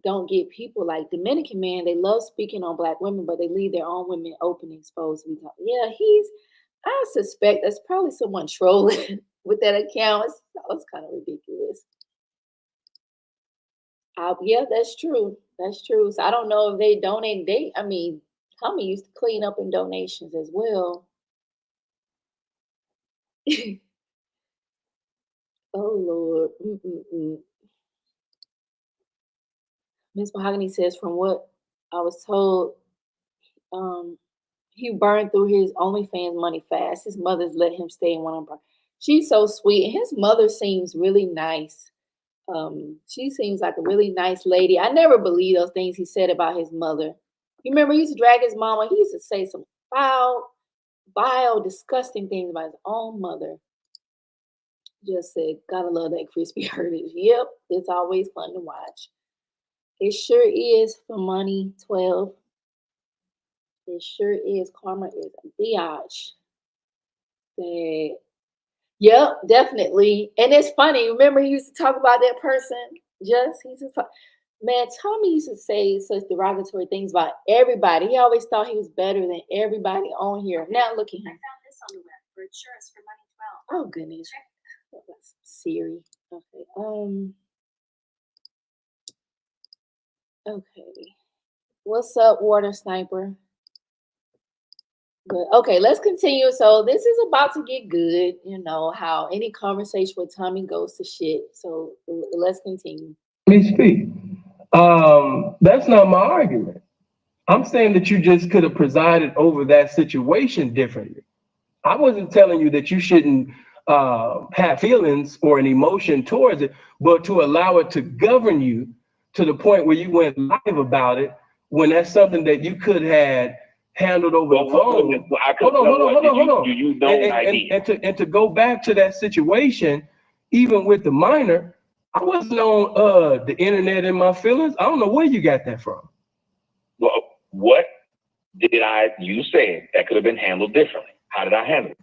don't get people like Dominican man. They love speaking on black women, but they leave their own women open and exposed. Yeah, I suspect that's probably someone trolling with that account. That was kind of ridiculous. Yeah, that's true. That's true. So I don't know if they donate. Tommy used to clean up in donations as well. Oh, Lord. Ms. Mahogany says, from what I was told, he burned through his OnlyFans money fast. His mother's let him stay in one of them. She's so sweet. And his mother seems really nice. She seems like a really nice lady. I never believed those things he said about his mother. You remember he used to drag his mama. He used to say some vile, disgusting things about his own mother. Just said, gotta love that crispy heritage. Yep, it's always fun to watch. It sure is for money, 12. It sure is. Karma is a biatch. Yep, definitely. And it's funny. Remember he used to talk about that person? Man, Tommy used to say such derogatory things about everybody. He always thought he was better than everybody on here. Now look at him. I found this on the web for insurance for money 12. Oh goodness. That's Siri. Okay. Okay. What's up, Water Sniper? But okay, let's continue. So this is about to get good. You know how any conversation with Tommy goes to shit. So let's continue. Let me speak. That's not my argument. I'm saying that you just could have presided over that situation differently. I wasn't telling you that you shouldn't have feelings or an emotion towards it, but to allow it to govern you to the point where you went live about it when that's something that you could have handled over the phone. Hold on. And to go back to that situation, even with the minor, I wasn't on the internet in my feelings. I don't know where you got that from. Well, what did you said that could have been handled differently? How did I handle it?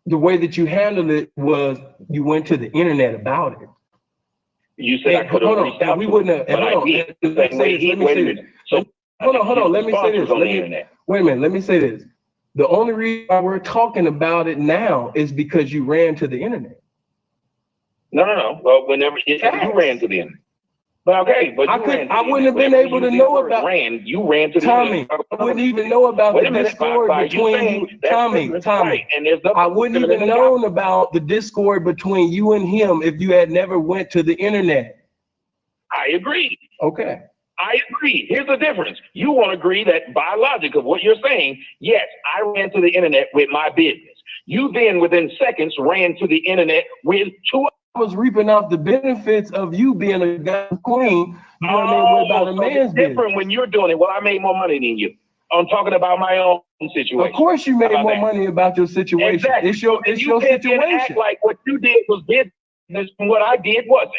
The way that you handled it was you went to the internet about it. You said I could have reached out. We wouldn't have. Hold on. Let me say this. Wait a minute. Let me say this. The only reason why we're talking about it now is because you ran to the internet. No. Well, whenever you ran to the internet. But okay, but I wouldn't have been able to know about you ran to the Tommy. I wouldn't even know about the discord between you, Tommy. Right, and there's I wouldn't even known about the discord between you and him if you had never went to the internet. I agree. Okay. I agree. Here's the difference. You won't agree that by logic of what you're saying, yes, I ran to the internet with my business. You then, within seconds, ran to the internet with two. I was reaping off the benefits of you being a God's queen. You know what I mean? What about a man's business? Different when you're doing it. Well, I made more money than you. I'm talking about my own situation. Of course, you made more money about your situation. Exactly. It's your situation. Act like what you did was business, and what I did wasn't.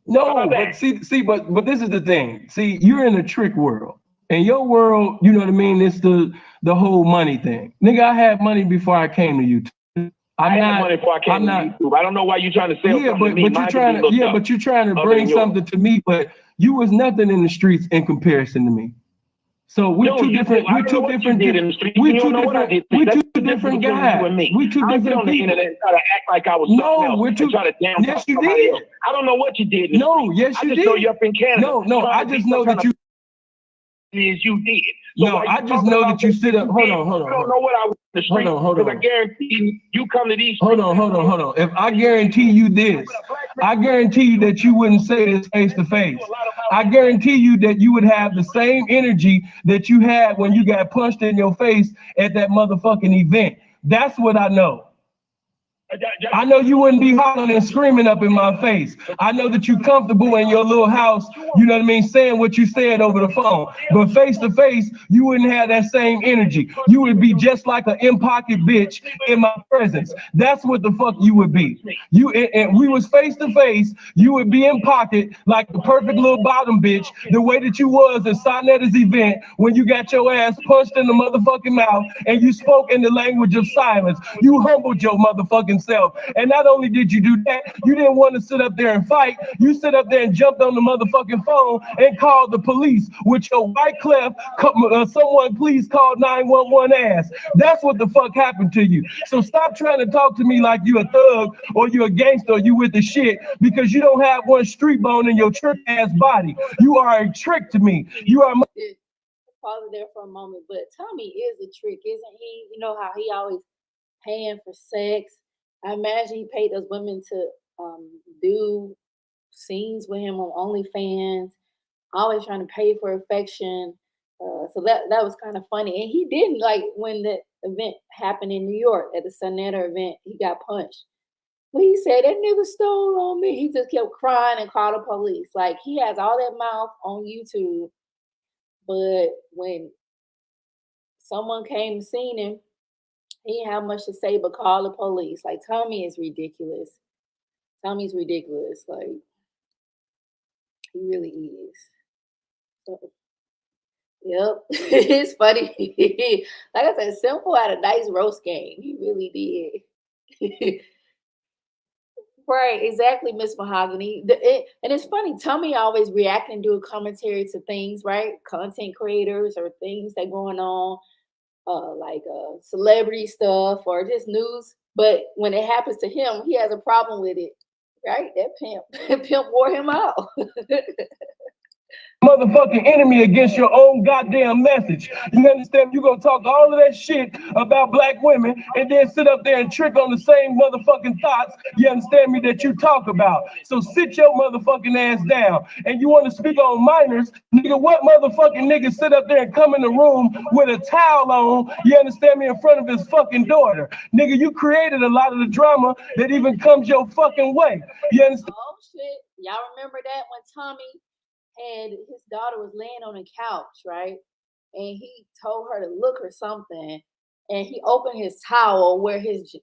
No, but but this is the thing. See, you're in a trick world. In your world, you know what I mean? It's the whole money thing. Nigga, I had money before I came to you. I had money before I came to YouTube. I don't know why you're trying to sell something to me. But you're trying to bring something to me, but you was nothing in the streets in comparison to me. So we're two different guys. We two different guys. We two different on the internet and try to act like I was something else. Yes, you did. I don't know what you did. No, yes, you did. I just know you're up in Canada. No, I just know that you. You did. No, I just know that you sit up. Hold on. You don't know what I was in the street. Hold on. I guarantee you come to these. Hold on. If I guarantee you this, I guarantee you that you wouldn't say this face to face. I guarantee you that you would have the same energy that you had when you got punched in your face at that motherfucking event. That's what I know. I know you wouldn't be hollering and screaming up in my face. I know that you're comfortable in your little house, you know what I mean, saying what you said over the phone. But face to face, you wouldn't have that same energy. You would be just like an in-pocket bitch in my presence. That's what the fuck you would be. And we was face to face, you would be in pocket like the perfect little bottom bitch, the way that you was at Sonetta's event when you got your ass punched in the motherfucking mouth and you spoke in the language of silence. You humbled your motherfucking self. And not only did you do that, you didn't want to sit up there and fight. You sit up there and jumped on the motherfucking phone and called the police with your white clef, someone please call 911 ass. That's what the fuck happened to you. So stop trying to talk to me like you a thug or you a gangster or you with the shit, because you don't have one street bone in your trick ass body. You are a trick to me. You are. Pause there for a moment, but Tommy is a trick, isn't he? You know how he always paying for sex. I imagine he paid those women to do scenes with him on OnlyFans, always trying to pay for affection. So that was kind of funny. And he didn't, like, when the event happened in New York at the Sonetta event, he got punched. But he said, that nigga stole on me. He just kept crying and called the police. Like, he has all that mouth on YouTube. But when someone came and seen him, he didn't have much to say but call the police. Like, Tommy is ridiculous. Tommy's ridiculous. Like, he really is. So, yep. It's funny. Like I said, Sinful had a nice roast game. He really did. Right, exactly, Miss Mahogany. And it's funny, Tommy always reacting, do a commentary to things, right? Content creators or things that going on. Like celebrity stuff or just news, but when it happens to him, he has a problem with it, right? That pimp wore him out. Motherfucking enemy against your own goddamn message. You understand? You gonna talk all of that shit about black women and then sit up there and trick on the same motherfucking thoughts, you understand me, that you talk about. So sit your motherfucking ass down. And you want to speak on minors, nigga, what motherfucking nigga sit up there and come in the room with a towel on, you understand me, in front of his fucking daughter? Nigga, you created a lot of the drama that even comes your fucking way. You understand? Oh shit. Y'all remember that when Tommy and his daughter was laying on a couch, right? And he told her to look or something. And he opened his towel where his,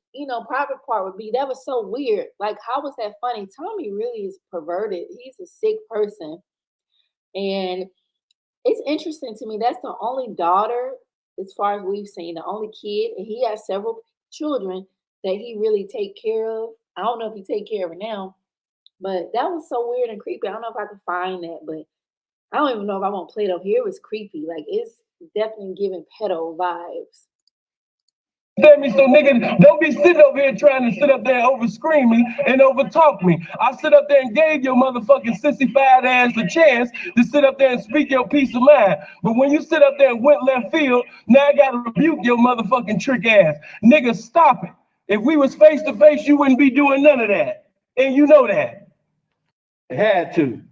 private part would be. That was so weird. Like, how was that funny? Tommy really is perverted. He's a sick person. And it's interesting to me. That's the only daughter, as far as we've seen, the only kid. And he has several children that he really take care of. I don't know if he take care of her now. But that was so weird and creepy. I don't know if I could find that, but I don't even know if I want to play it up here. It was creepy. Like, it's definitely giving pedo vibes. Understand me? So nigga, don't be sitting over here trying to sit up there and over scream me and over talk me. I sit up there and gave your motherfucking sissified ass a chance to sit up there and speak your peace of mind. But when you sit up there and went left field, now I gotta rebuke your motherfucking trick ass. Nigga, stop it. If we was face to face, you wouldn't be doing none of that. And you know that. Had to.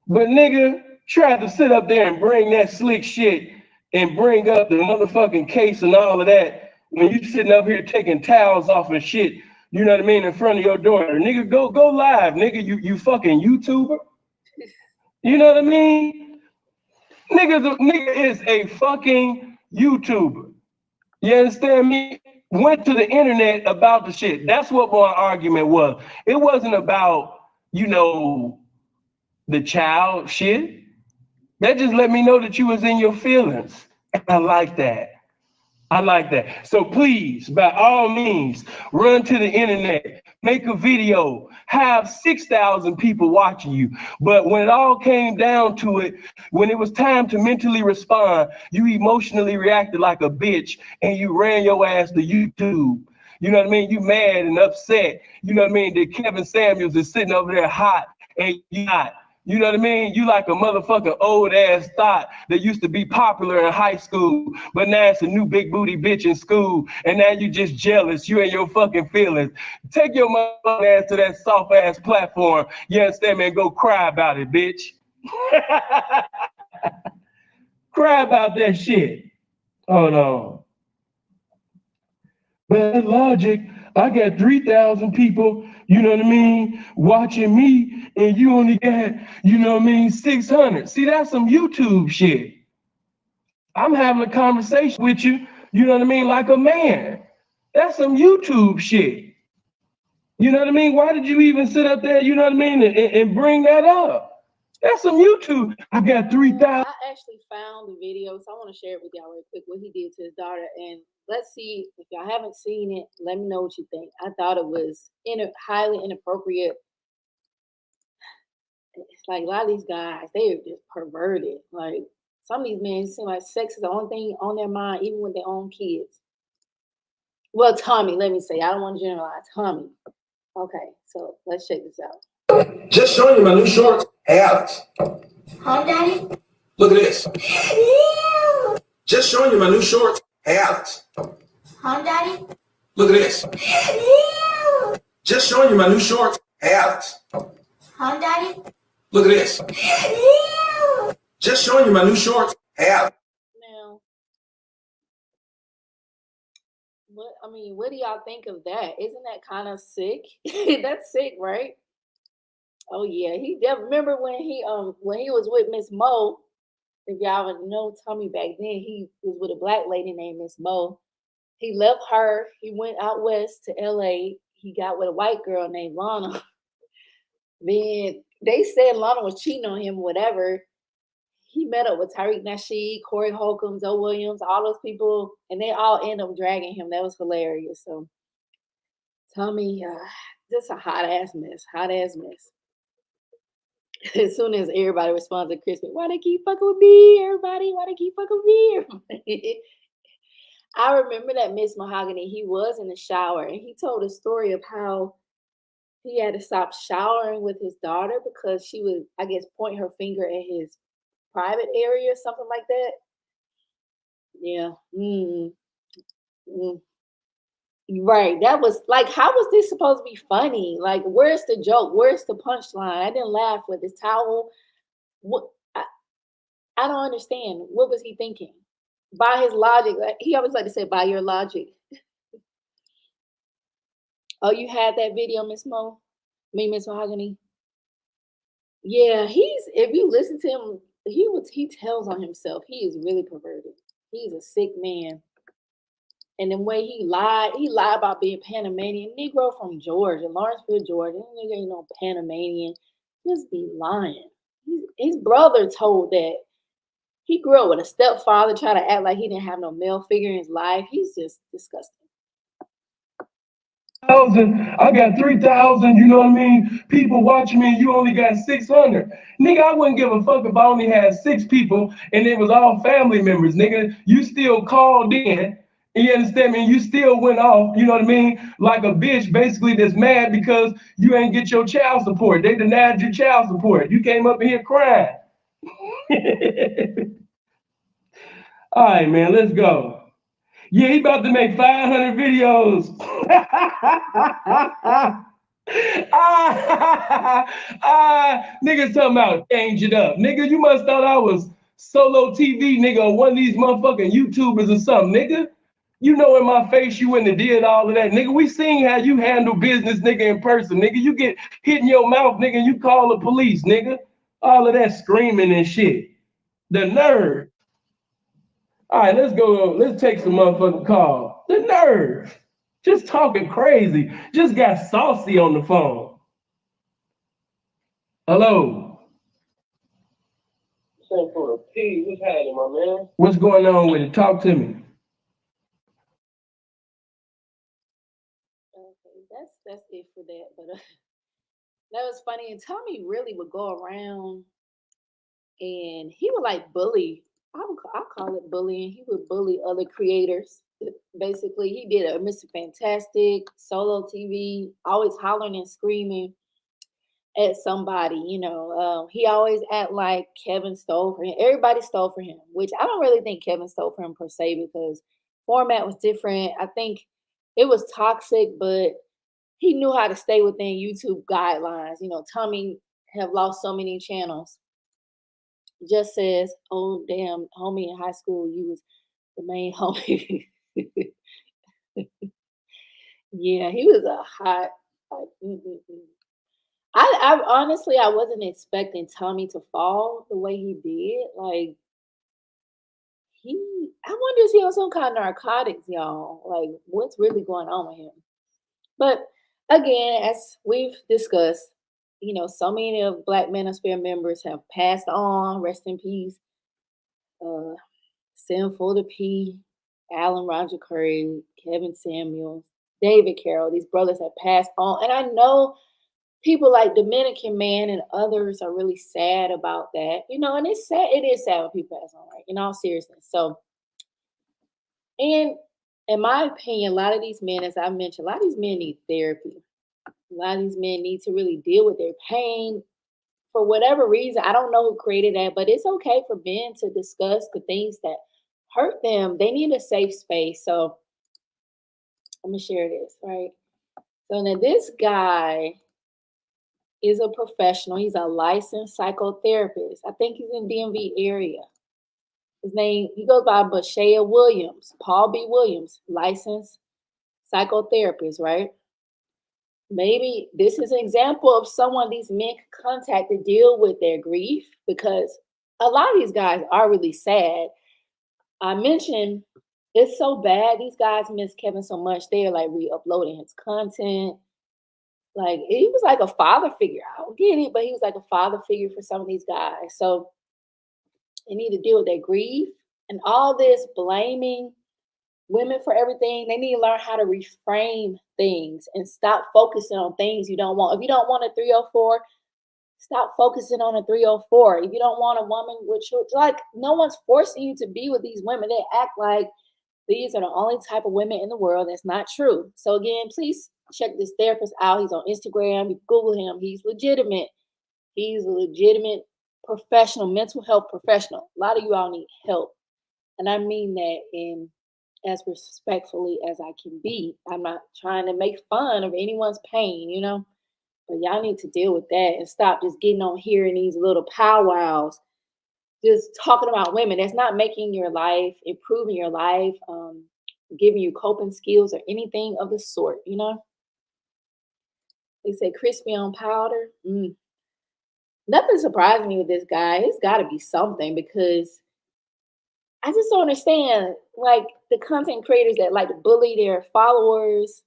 But nigga, tried to sit up there and bring that slick shit and bring up the motherfucking case and all of that when you sitting up here taking towels off and shit, you know what I mean, in front of your daughter. Nigga, go live, nigga, you fucking YouTuber. You know what I mean? Nigga is a fucking YouTuber. You understand me? Went to the internet about the shit. That's what my argument was. It wasn't about, you know, the child shit. That just let me know that you was in your feelings. I like that. I like that. So please, by all means, run to the internet, make a video, have 6,000 people watching you. But when it all came down to it, when it was time to mentally respond, you emotionally reacted like a bitch and you ran your ass to YouTube. You know what I mean? You mad and upset. You know what I mean? That Kevin Samuels is sitting over there hot and you not. You know what I mean? You like a motherfucking old ass thought that used to be popular in high school, but now it's a new big booty bitch in school, and now you just jealous. You and your fucking feelings. Take your motherfucking ass to that soft ass platform. You understand me? And go cry about it, bitch. Cry about that shit. Hold on. But logic, I got 3,000 people, you know what I mean, watching me, and you only got, you know what I mean, 600. See, that's some YouTube shit. I'm having a conversation with you, you know what I mean, like a man. That's some YouTube shit. You know what I mean? Why did you even sit up there, you know what I mean, and bring that up? That's some YouTube. I got 3,000. I actually found the video, so I want to share it with y'all real quick what he did to his daughter. And let's see if y'all haven't seen it. Let me know what you think. I thought it was highly inappropriate. It's like a lot of these guys, they're just perverted. Like some of these men seem like sex is the only thing on their mind, even with their own kids. Well, Tommy, let me say, I don't want to generalize. Tommy. Okay, so let's check this out. Just showing you my new shorts. Hey, Alex. Huh, Daddy? Look at this. Ew. Just showing you my new shorts. Hey, Alex. Huh, Daddy? Look at this. Ew. Just showing you my new shorts. Hey, Alex. Huh, Daddy? Look at this. Ew. Just showing you my new shorts. Hey, Alex. Now, what do y'all think of that? Isn't that kind of sick? That's sick, right? Oh yeah, remember when he was with Miss Mo. If y'all would know Tommy back then, he was with a black lady named Miss Mo. He left her. He went out west to LA. He got with a white girl named Lana. Then they said Lana was cheating on him, whatever. He met up with Tariq Nasheed, Corey Holcomb, Zoe Williams, all those people, and they all end up dragging him. That was hilarious. So Tommy, just a hot ass mess. As soon as everybody responds to Christmas, why they keep fucking with me, everybody? Why they keep fucking with me? I remember that Miss Mahogany, he was in the shower and he told a story of how he had to stop showering with his daughter because she would, I guess, point her finger at his private area or something like that. Yeah. Right. That was like, how was this supposed to be funny? Like, where's the joke? Where's the punchline? I didn't laugh with this towel. What? I don't understand. What was he thinking? By his logic, he always like to say, by your logic. Oh, you had that video, Miss Mo? Miss Mahogany? Yeah, if you listen to him, he tells on himself. He is really perverted. He's a sick man. And the way he lied about being Panamanian. Negro from Georgia, Lawrenceville, Georgia. That nigga ain't no Panamanian. Just be lying. His brother told that he grew up with a stepfather, try to act like he didn't have no male figure in his life. He's just disgusting. I got 3,000, you know what I mean, people watching me, you only got 600. Nigga, I wouldn't give a fuck if I only had 6 people and it was all family members, nigga. You still called in You understand me? You still went off, you know what I mean? Like a bitch basically that's mad because you ain't get your child support. They denied your child support. You came up in here crying. All right, man, let's go. Yeah, he about to make 500 videos. Niggas talking about change it up. Nigga, you must thought I was solo TV, nigga, or one of these motherfucking YouTubers or something, nigga. You know in my face you wouldn't have did all of that. Nigga, we seen how you handle business, nigga, in person. Nigga, you get hit in your mouth, nigga, and you call the police, nigga. All of that screaming and shit. The nerve. All right, let's go. Let's take some motherfucking call. The nerve. Just talking crazy. Just got saucy on the phone. Hello. Sinful, P, what's happening, my man? What's going on with it? Talk to me. Okay, that's it for that. But that was funny. And Tommy really would go around and he would like bully. I call it bullying. He would bully other creators. Basically, he did a Mr. Fantastic solo TV, always hollering and screaming at somebody. He always act like Kevin stole for him. Everybody stole for him, which I don't really think Kevin stole for him per se because format was different. I think it was toxic, but he knew how to stay within YouTube guidelines. Tommy have lost so many channels. Just says, "Oh damn, homie in high school, you was the main homie." Yeah, he was a hot. Like, I honestly, I wasn't expecting Tommy to fall the way he did. Like I wonder is he on some kind of narcotics, y'all? Like, what's really going on with him? But again, as we've discussed, so many of Black Manosphere members have passed on. Rest in peace. Sinful to P, Alan Roger Curry, Kevin Samuels, David Carroll. These brothers have passed on. And I know people like Dominican Man and others are really sad about that. And it's sad. It is sad when people pass on, right? In all seriousness. So, and in my opinion, a lot of these men, as I mentioned, a lot of these men need therapy. A lot of these men need to really deal with their pain for whatever reason. I don't know who created that, but it's okay for men to discuss the things that hurt them. They need a safe space. So I'm gonna share this, right? So now this guy is a professional. He's a licensed psychotherapist. I think he's in DMV area. His name, he goes by Bashea Williams, Paul B. Williams, licensed psychotherapist, right? Maybe this is an example of someone these men can contact to deal with their grief, because a lot of these guys are really sad. I mentioned it's so bad. These guys miss Kevin so much. They're like re-uploading his content. Like, he was like a father figure. I don't get it, but he was like a father figure for some of these guys. So they need to deal with their grief and all this blaming women for everything. They need to learn how to reframe things and stop focusing on things you don't want. If you don't want a 304, stop focusing on a 304. If you don't want a woman with children, like, no one's forcing you to be with these women. They act like these are the only type of women in the world. That's not true. So again, please check this therapist out. He's on Instagram. You Google him. He's legitimate. He's a legitimate professional, mental health professional. A lot of you all need help. And I mean that in as respectfully as I can be. I'm not trying to make fun of anyone's pain, but y'all need to deal with that and stop just getting on here in these little powwows, just talking about women. That's not making your life, improving your life, giving you coping skills or anything of the sort, They say crispy on powder. Nothing surprised me with this guy. It's got to be something, because I just don't understand, like, the content creators that like to bully their followers.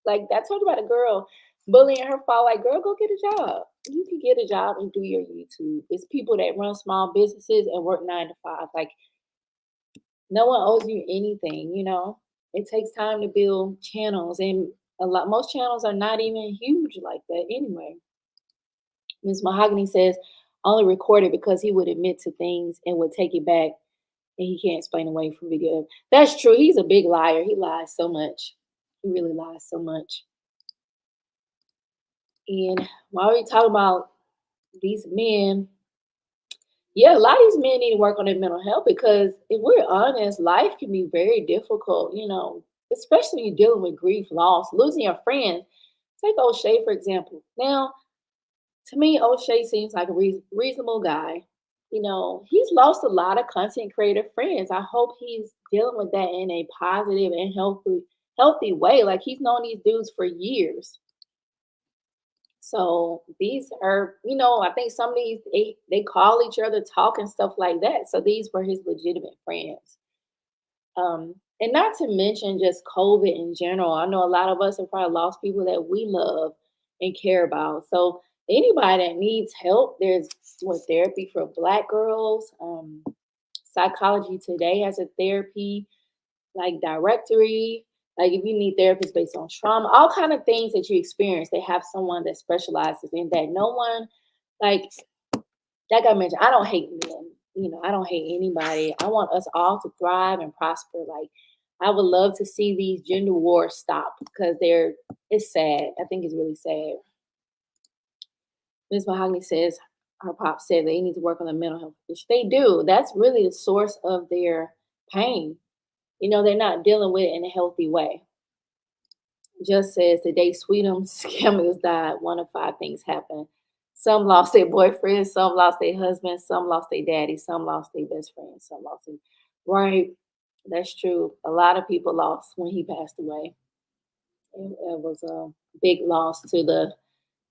Like, I told you about a girl bullying her follower. Like, girl, go get a job. You can get a job and do your YouTube. It's people that run small businesses and work 9 to 5. Like, no one owes you anything, It takes time to build channels, and most channels are not even huge like that anyway. Ms. Mahogany says only recorded because he would admit to things and would take it back and he can't explain away from video. That's true. He's a big liar. He lies so much. He really lies so much. And while we talk about these men, yeah, a lot of these men need to work on their mental health because if we're honest, life can be very difficult, especially when you're dealing with grief, loss, losing your friends. Take O'Shea, for example. Now, to me, O'Shea seems like a reasonable guy. He's lost a lot of content creator friends. I hope he's dealing with that in a positive and healthy way. Like he's known these dudes for years. So these are, I think some of these they call each other, talk and stuff like that. So these were his legitimate friends. And not to mention just COVID in general. I know a lot of us have probably lost people that we love and care about. So anybody that needs help, there's therapy for Black girls. Psychology Today has a therapy directory. Like if you need therapists based on trauma, all kind of things that you experience, they have someone that specializes in that. No one, like I mentioned, I don't hate men. I don't hate anybody. I want us all to thrive and prosper. Like I would love to see these gender wars stop because it's sad. I think it's really sad. Ms. Mahogany says, her pop said they need to work on the mental health issue. They do. That's really the source of their pain. They're not dealing with it in a healthy way. Just says the day Sweetums scammers died, one of 5 things happened. Some lost their boyfriend, some lost their husband, some lost their daddy, some lost their best friend, some lost their... Right, that's true. A lot of people lost when he passed away. It was a big loss to the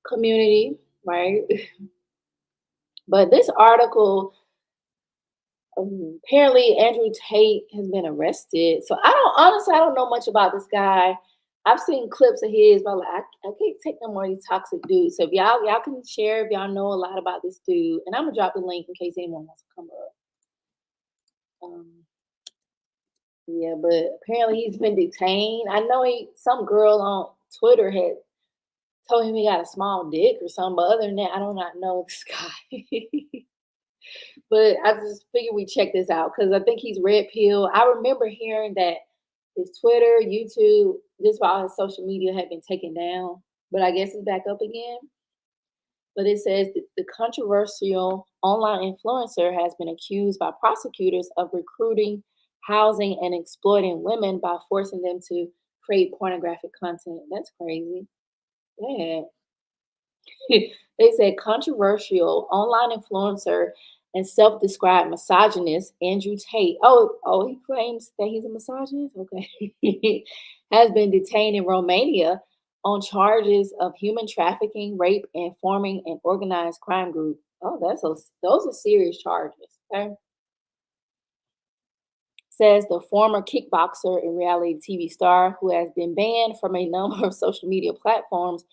community, right? But this article, apparently Andrew Tate has been arrested. So I don't know much about this guy. I've seen clips of his, but I can't take no more of these toxic dudes. So if y'all can share if y'all know a lot about this dude, and I'm gonna drop the link in case anyone wants to come up. Yeah, but apparently he's been detained. I know some girl on Twitter had told him he got a small dick or something, but other than that, I do not know this guy. But I just figured we check this out because I think he's red pill. I remember hearing that his Twitter, YouTube, just about his social media had been taken down, but I guess it's back up again. But it says that the controversial online influencer has been accused by prosecutors of recruiting, housing, and exploiting women by forcing them to create pornographic content. That's crazy. Yeah. They said controversial online influencer and self-described misogynist Andrew Tate. Oh, he claims that he's a misogynist. Okay, has been detained in Romania on charges of human trafficking, rape, and forming an organized crime group. Oh, those are serious charges. Okay. Says the former kickboxer and reality TV star who has been banned from a number of social media platforms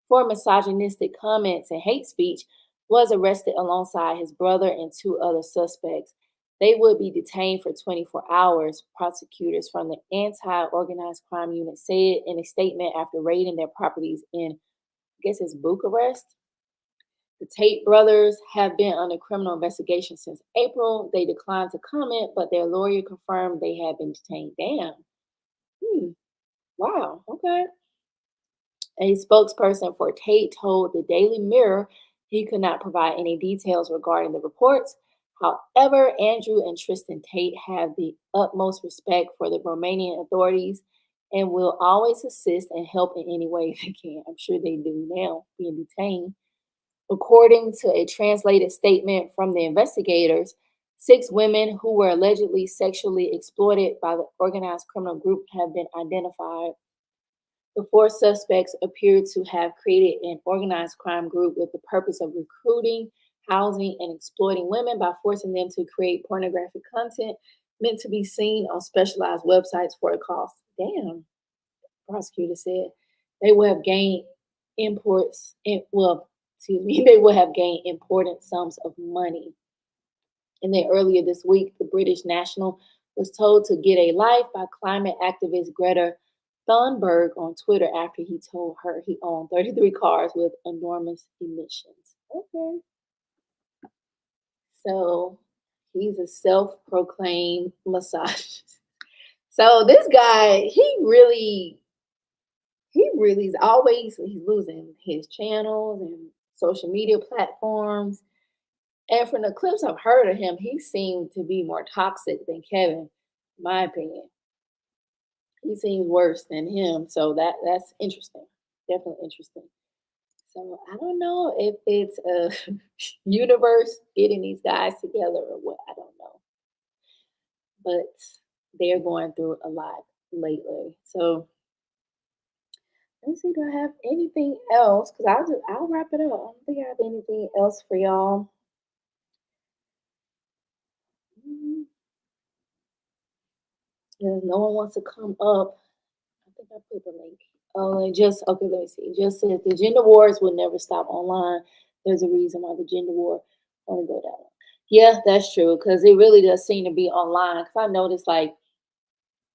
for misogynistic comments and hate speech was arrested alongside his brother and 2 other suspects. They would be detained for 24 hours, prosecutors from the anti-organized crime unit said in a statement after raiding their properties in, I guess it's Bucharest. The Tate brothers have been under criminal investigation since April. They declined to comment, but their lawyer confirmed they had been detained. Damn. Wow. Okay. A spokesperson for Tate told the Daily Mirror he could not provide any details regarding the reports. However, Andrew and Tristan Tate have the utmost respect for the Romanian authorities and will always assist and help in any way they can. I'm sure they do now, being detained. According to a translated statement from the investigators, 6 women who were allegedly sexually exploited by the organized criminal group have been identified. The 4 suspects appeared to have created an organized crime group with the purpose of recruiting, housing, and exploiting women by forcing them to create pornographic content meant to be seen on specialized websites for a cost. Damn, prosecutor said they will have gained they will have gained important sums of money. And then earlier this week, the British national was told to get a life by climate activist Greta Thunberg on Twitter after he told her he owned 33 cars with enormous emissions. Okay. So He's a self-proclaimed misogynist. So this guy, he really is always, he's losing his channels and social media platforms. And from the clips I've heard of him, he seemed to be more toxic than Kevin, in my opinion. He seems worse than him. So that's interesting. Definitely interesting. So I don't know if it's a universe getting these guys together or what. I don't know. But they're going through a lot lately. So let me see, do I have anything else? Because I'll wrap it up. I don't think I have anything else for y'all. If no one wants to come up, I think I put the link. Oh, okay, let me see. It just says the gender wars will never stop online. There's a reason why the gender war only go down. Yeah, that's true, because it really does seem to be online. Because I noticed, like,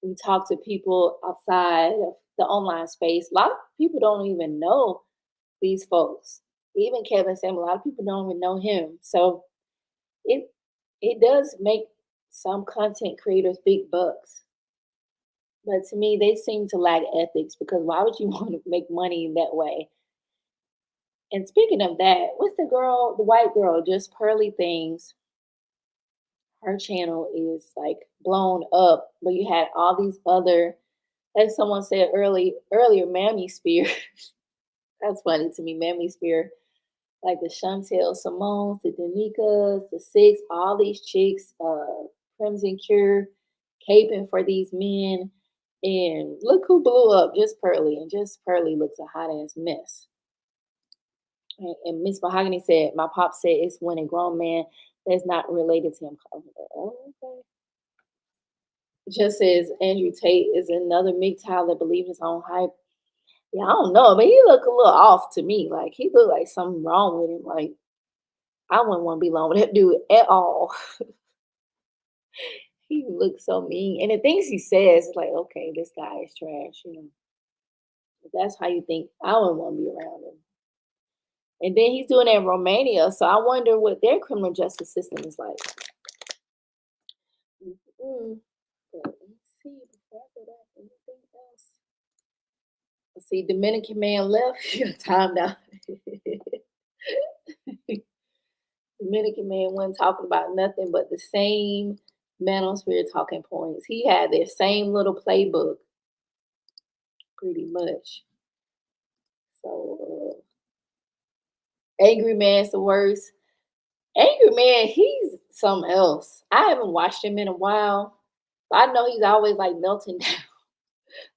we talk to people outside of the online space. A lot of people don't even know these folks. Even Kevin Sam, a lot of people don't even know him. So it does make some content creators big bucks. But to me, they seem to lack ethics, because why would you want to make money in that way? And speaking of that, what's the white girl, just Pearly Things? Her channel is like blown up, but you had all these other, like someone said earlier, Manosphere. That's funny to me, Manosphere. Like the Chantel Simone's, the Danikas, the Six, all these chicks, Crimson Cure, caping for these men. And look who blew up, just Pearly. And just Pearly looks a hot ass mess. And Miss Mahogany said, my pop said it's when a grown man that's not related to him. Oh, okay. It just says Andrew Tate is another MGTOW that believes his own hype. Yeah, I don't know, but he look a little off to me. Like he looked like something wrong with him. Like I wouldn't want to be alone with that dude at all. He looks so mean. And the things he says, like, okay, this guy is trash, you know. If that's how you think, I wouldn't want to be around him. And then he's doing it in Romania, so I wonder what their criminal justice system is like. Let's see, before I go back, anything else? Let's see, Dominican man left. Timed out. Dominican man wasn't talking about nothing but the same Manosphere talking points. He had their same little playbook, pretty much. So, Angry Man's the worst. Angry Man, he's something else. I haven't watched him in a while, but I know he's always like melting down.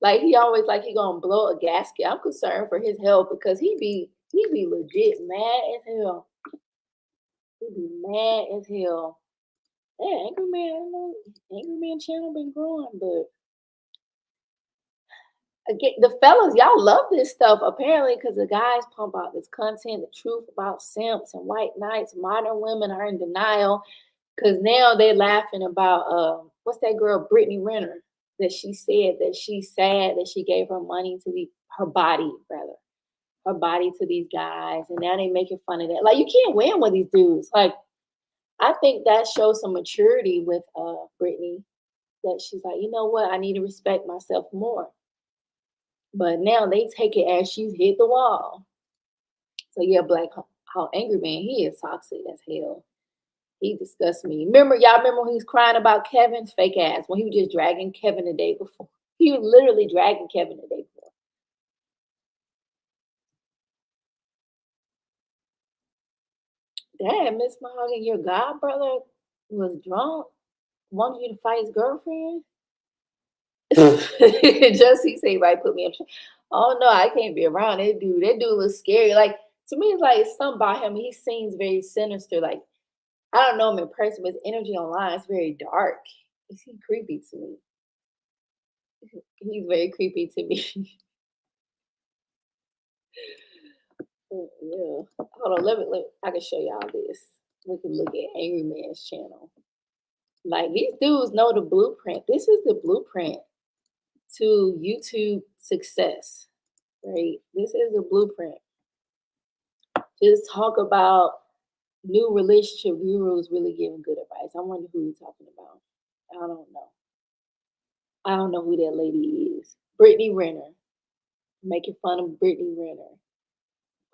Like he always like he gonna blow a gasket. I'm concerned for his health because he be legit mad as hell. He be mad as hell. Yeah, Angry Man, I don't know. Angry Man channel been growing, but again, the fellas, y'all love this stuff apparently because the guys pump out this content, the truth about simps and white knights. Modern women are in denial because now they're laughing about what's that girl, Brittany Renner, that she said that she's sad that she gave her money to her body to these guys, and now they making fun of that. Like you can't win with these dudes. Like I think that shows some maturity with Brittany, that she's like, you know what, I need to respect myself more. But now they take it as she's hit the wall. So yeah, Black Hawk Angry Man, he is toxic as hell. He disgusts me. Y'all remember when he was crying about Kevin's fake ass, when he was just dragging Kevin the day before? He was literally dragging Kevin the day before. Damn, Miss Mahogany, your god brother was drunk, wanted you to fight his girlfriend. Just he say, right, put me up. Oh no, I can't be around that dude. That dude looks scary. Like to me, it's like it's something about him. He seems very sinister. Like I don't know him in person, but his energy online is very dark. Is he creepy to me? He's very creepy to me. Yeah. Hold on, let me. I can show y'all this. We can look at Angry Man's channel. Like these dudes know the blueprint. This is the blueprint to YouTube success, right? This is the blueprint. Just talk about new relationship gurus really giving good advice. I wonder who he's talking about. I don't know. I don't know who that lady is. Brittany Renner. Making fun of Brittany Renner.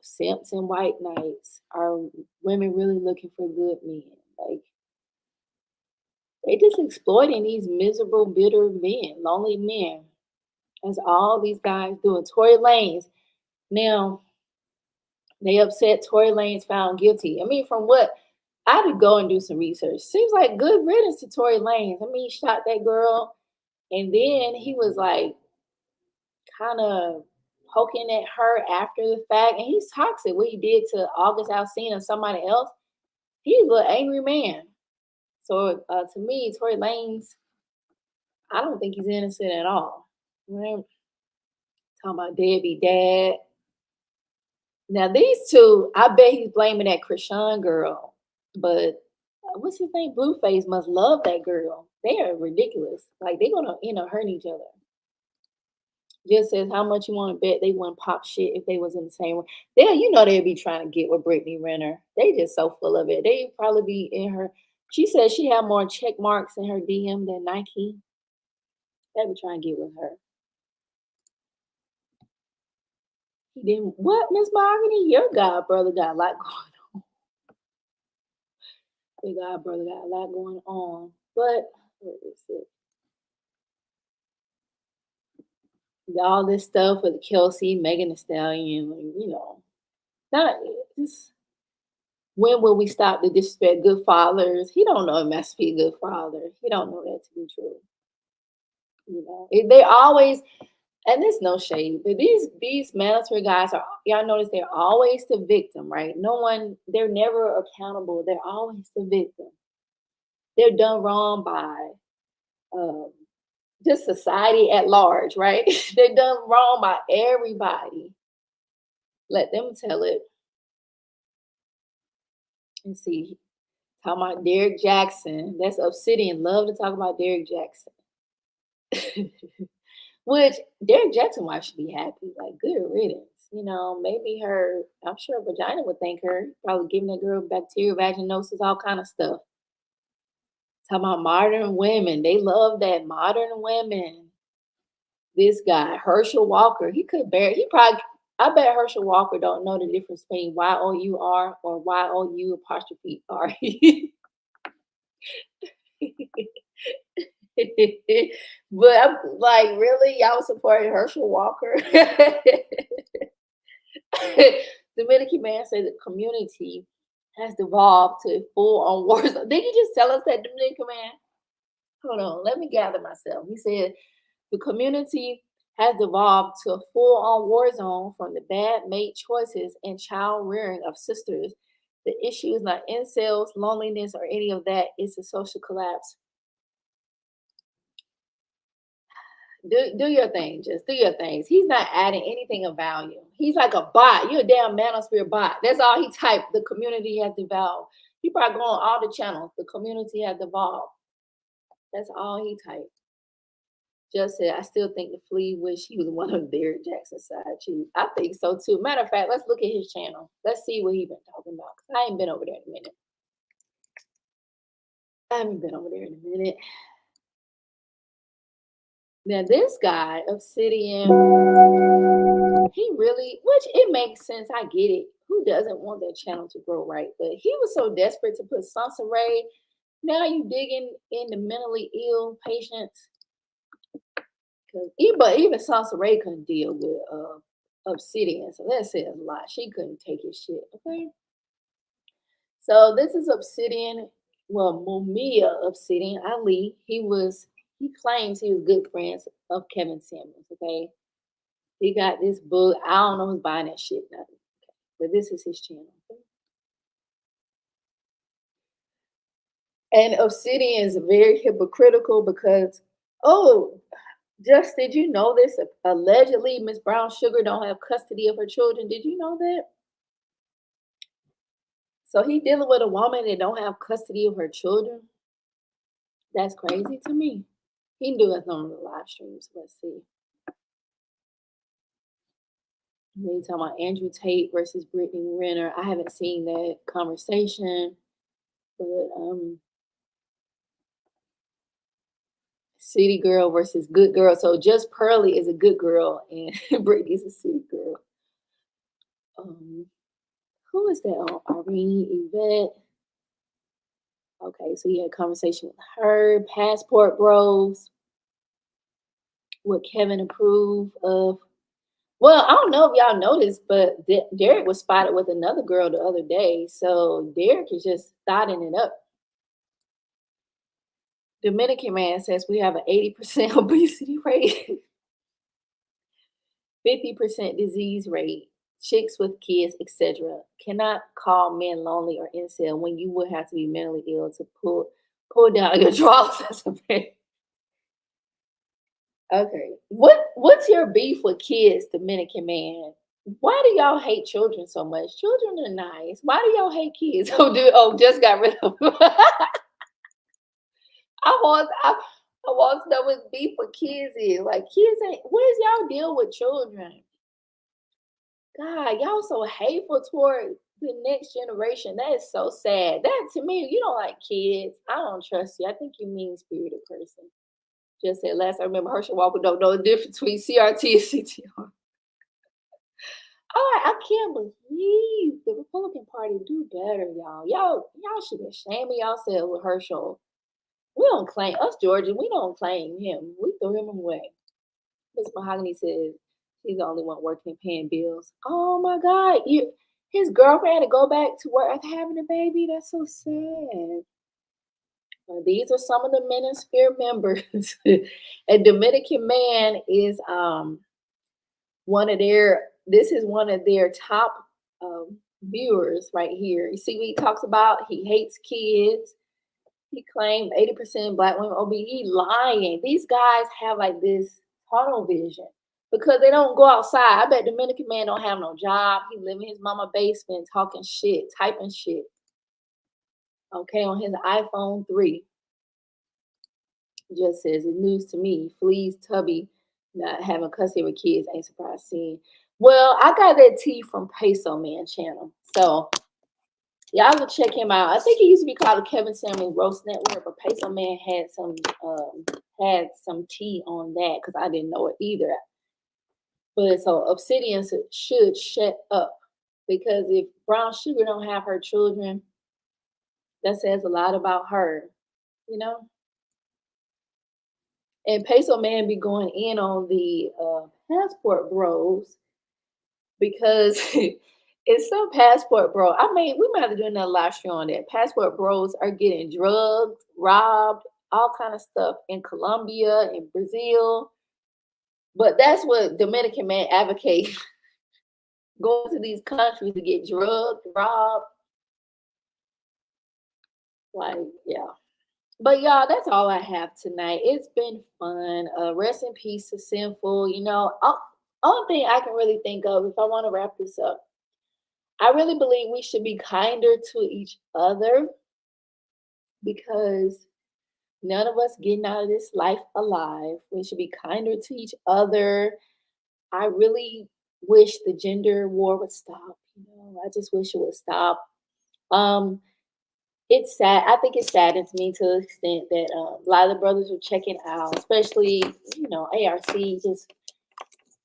Simps and white knights. Are women really looking for good men? Like, they just exploiting these miserable, bitter men, lonely men. That's all these guys doing. Tory Lanez. Now, they upset Tory Lanez found guilty. I mean, from what I had to go and do some research. Seems like good riddance to Tory Lanez. I mean, he shot that girl, and then he was like kind of poking at her after the fact. And he's toxic. What he did to August Alsina and somebody else, he's an angry man. So to me, Tory Lanez, I don't think he's innocent at all. Right? Talking about deadbeat dad. Now these two, I bet he's blaming that Krishan girl, but what's his name? Blueface must love that girl. They are ridiculous. Like they're gonna, hurt each other. Just says how much you want to bet they wouldn't pop shit if they was in the same room. They'd be trying to get with Brittany Renner. They just so full of it. They probably be in her. She said she had more check marks in her DM than Nike. They be trying to get with her. He didn't. What, Miss Mahogany? Your god brother got a lot going on. Your god brother got a lot going on. But what is it? All this stuff with Kelsey, Megan Thee Stallion, not just when will we stop the disrespect good fathers? He don't know it must be a good father. He don't know that to be true. They always, and there's no shade, but these Manosphere guys are, y'all notice they're always the victim, right? They're never accountable. They're always the victim. They're done wrong by just society at large, right? They're done wrong by everybody. Let them tell it. And see, talking about Derek Jackson. That's Obsidian. Love to talk about Derek Jackson. Which Derek Jackson wife should be happy. Like, good riddance. Maybe I'm sure vagina would thank her. Probably giving that girl bacterial vaginosis, all kind of stuff. Talking about modern women. They love that. Modern women. This guy, Herschel Walker, I bet Herschel Walker don't know the difference between Y-O-U-R or Y-O-U apostrophe R. But I'm like, really? Y'all supporting Herschel Walker? Dominican man said the community has devolved to full-on war zone. Did you just tell us that, Dominican man? Hold on, let me gather myself. He said the community has devolved to a full-on war zone from the bad mate choices and child rearing of sisters. The issue is not incels, loneliness, or any of that. It's a social collapse. Do your thing. Just do your things. He's not adding anything of value. He's like a bot. You're a damn Manosphere bot. That's all he typed. The community has devolved. He probably go on all the channels. The community has devolved. That's all he typed. Just said, I still think the flea wish he was one of Derek Jackson's side chicks. I think so too. Matter of fact, let's look at his channel. Let's see what he's been talking about. I ain't been over there in a minute. I haven't been over there in a minute. Now this guy, Obsidian, he really, which it makes sense. I get it. Who doesn't want their channel to grow, right? But he was so desperate to put Sansa Ray. Now you digging into mentally ill patients. But even Sansa Ray couldn't deal with Obsidian. So that says a lot. She couldn't take his shit. Okay. So this is Obsidian. Well, Mumia Obsidian Ali. He claims he was good friends of Kevin Samuels. Okay. He got this book. I don't know who's buying that shit now. Okay. But this is his channel. Okay? And Obsidian is very hypocritical because, just did you know this? Allegedly, Miss Brown Sugar don't have custody of her children. Did you know that? So he dealing with a woman that don't have custody of her children. That's crazy to me. He can do us on the live streams. Let's see. Then you talking about Andrew Tate versus Brittany Renner. I haven't seen that conversation, but city girl versus good girl. So just Pearly is a good girl and Brittany's a city girl. Who is that on? Irene, Yvette. Okay, so you had a conversation with her. Passport Bros. Would Kevin approve of? Well, I don't know if y'all noticed, but Derek was spotted with another girl the other day. So Derek is just thotting it up. Dominican man says we have an 80% obesity rate, 50% disease rate, chicks with kids, etc. Cannot call men lonely or incel when you would have to be mentally ill to pull down your drawers as a man. Okay. What's your beef with kids, Dominican man? Why do y'all hate children so much? Children are nice. Why do y'all hate kids? Just got rid of them. I want to know what beef with kids is. Like kids ain't. What is y'all deal with children? God, y'all so hateful toward the next generation. That is so sad. That to me, you don't like kids. I don't trust you. I think you mean-spirited person. Just said last I remember Herschel Walker don't know the difference between CRT and CTR. I can't believe the Republican Party do better, y'all. Y'all should be ashamed of yourself with Herschel. We don't claim us Georgia. We don't claim him. We threw him away. Miss Mahogany says she's the only one working and paying bills. Oh my God, his girlfriend had to go back to work after having a baby. That's so sad. Well, these are some of the Manosphere members. A Dominican man is this is one of their top viewers right here. You see what he talks about? He hates kids. He claimed 80% Black women obese. He lying. These guys have like this tunnel vision because they don't go outside. I bet Dominican man don't have no job. He live in his mama basement talking shit, typing shit. Okay, on his iPhone 3. Just says it's news to me. Fleas Tubby not having custody with kids ain't surprised seeing. Well, I got that tea from Peso Man channel. So y'all can check him out. I think he used to be called the Kevin Samuels Roast Network, but Peso Man had some tea on that because I didn't know it either. But so Obsidian should shut up because if Brown Sugar don't have her children, that says a lot about her, you know. And Peso Man be going in on the Passport Bros because it's some Passport Bro. I mean, we might have to do another live stream on that. Passport Bros are getting drugged, robbed, all kind of stuff in Colombia, in Brazil. But that's what Dominican man advocates. Going to these countries to get drugged, robbed. Like, yeah. But y'all, that's all I have tonight. It's been fun. Rest in peace to Sinful. You know, only thing I can really think of, if I want to wrap this up, I really believe we should be kinder to each other because none of us getting out of this life alive. We should be kinder to each other. I really wish the gender war would stop. You know, I just wish it would stop. It's sad. I think it saddens me to the extent that a lot of the brothers are checking out, especially, you know, ARC. Just,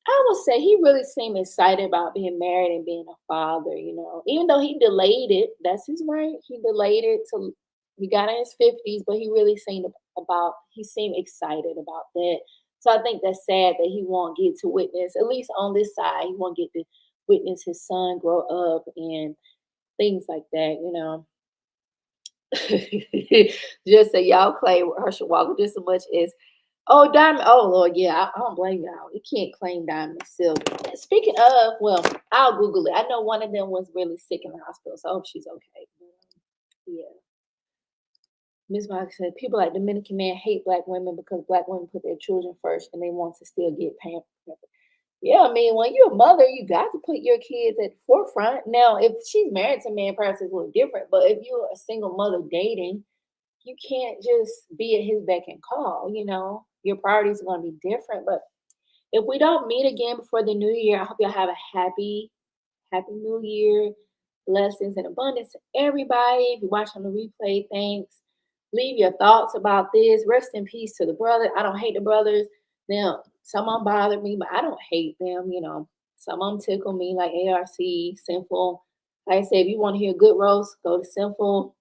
I would say he really seemed excited about being married and being a father, you know, even though he delayed it. That's his right. He delayed it till he got in his 50s, but he really seemed excited about that. So I think that's sad that he won't get to witness, at least on this side, he won't get to witness his son grow up and things like that, you know. Just say y'all claim Herschel Walker just as much as Diamond. Oh Lord, yeah, I don't blame y'all. You can't claim Diamond Silver. Speaking of, well, I'll Google it. I know one of them was really sick in the hospital, so I hope she's okay. Yeah. Ms. Mark said people like Dominican man hate Black women because Black women put their children first and they want to still get pampered. Yeah, I mean, when you're a mother, you got to put your kids at the forefront. Now, if she's married to a man, perhaps it's a little different. But if you're a single mother dating, you can't just be at his beck and call. You know, your priorities are going to be different. But If we don't meet again before the new year, I hope y'all have a happy new year. Blessings and abundance to everybody. If you're watching the replay, thanks. Leave your thoughts about this. Rest in peace to the brother. I don't hate the brothers. Now, some of them bother me, but I don't hate them. You know, some of them tickle me, like ARC, Sinful. Like I said, if you want to hear good roast, go to Sinful.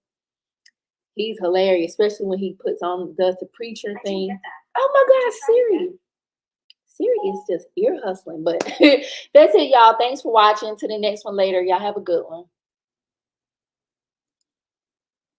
He's hilarious, especially when he does the preacher thing. Oh my God, Siri. Siri is just ear hustling. But that's it, y'all. Thanks for watching. To the next one later. Y'all have a good one.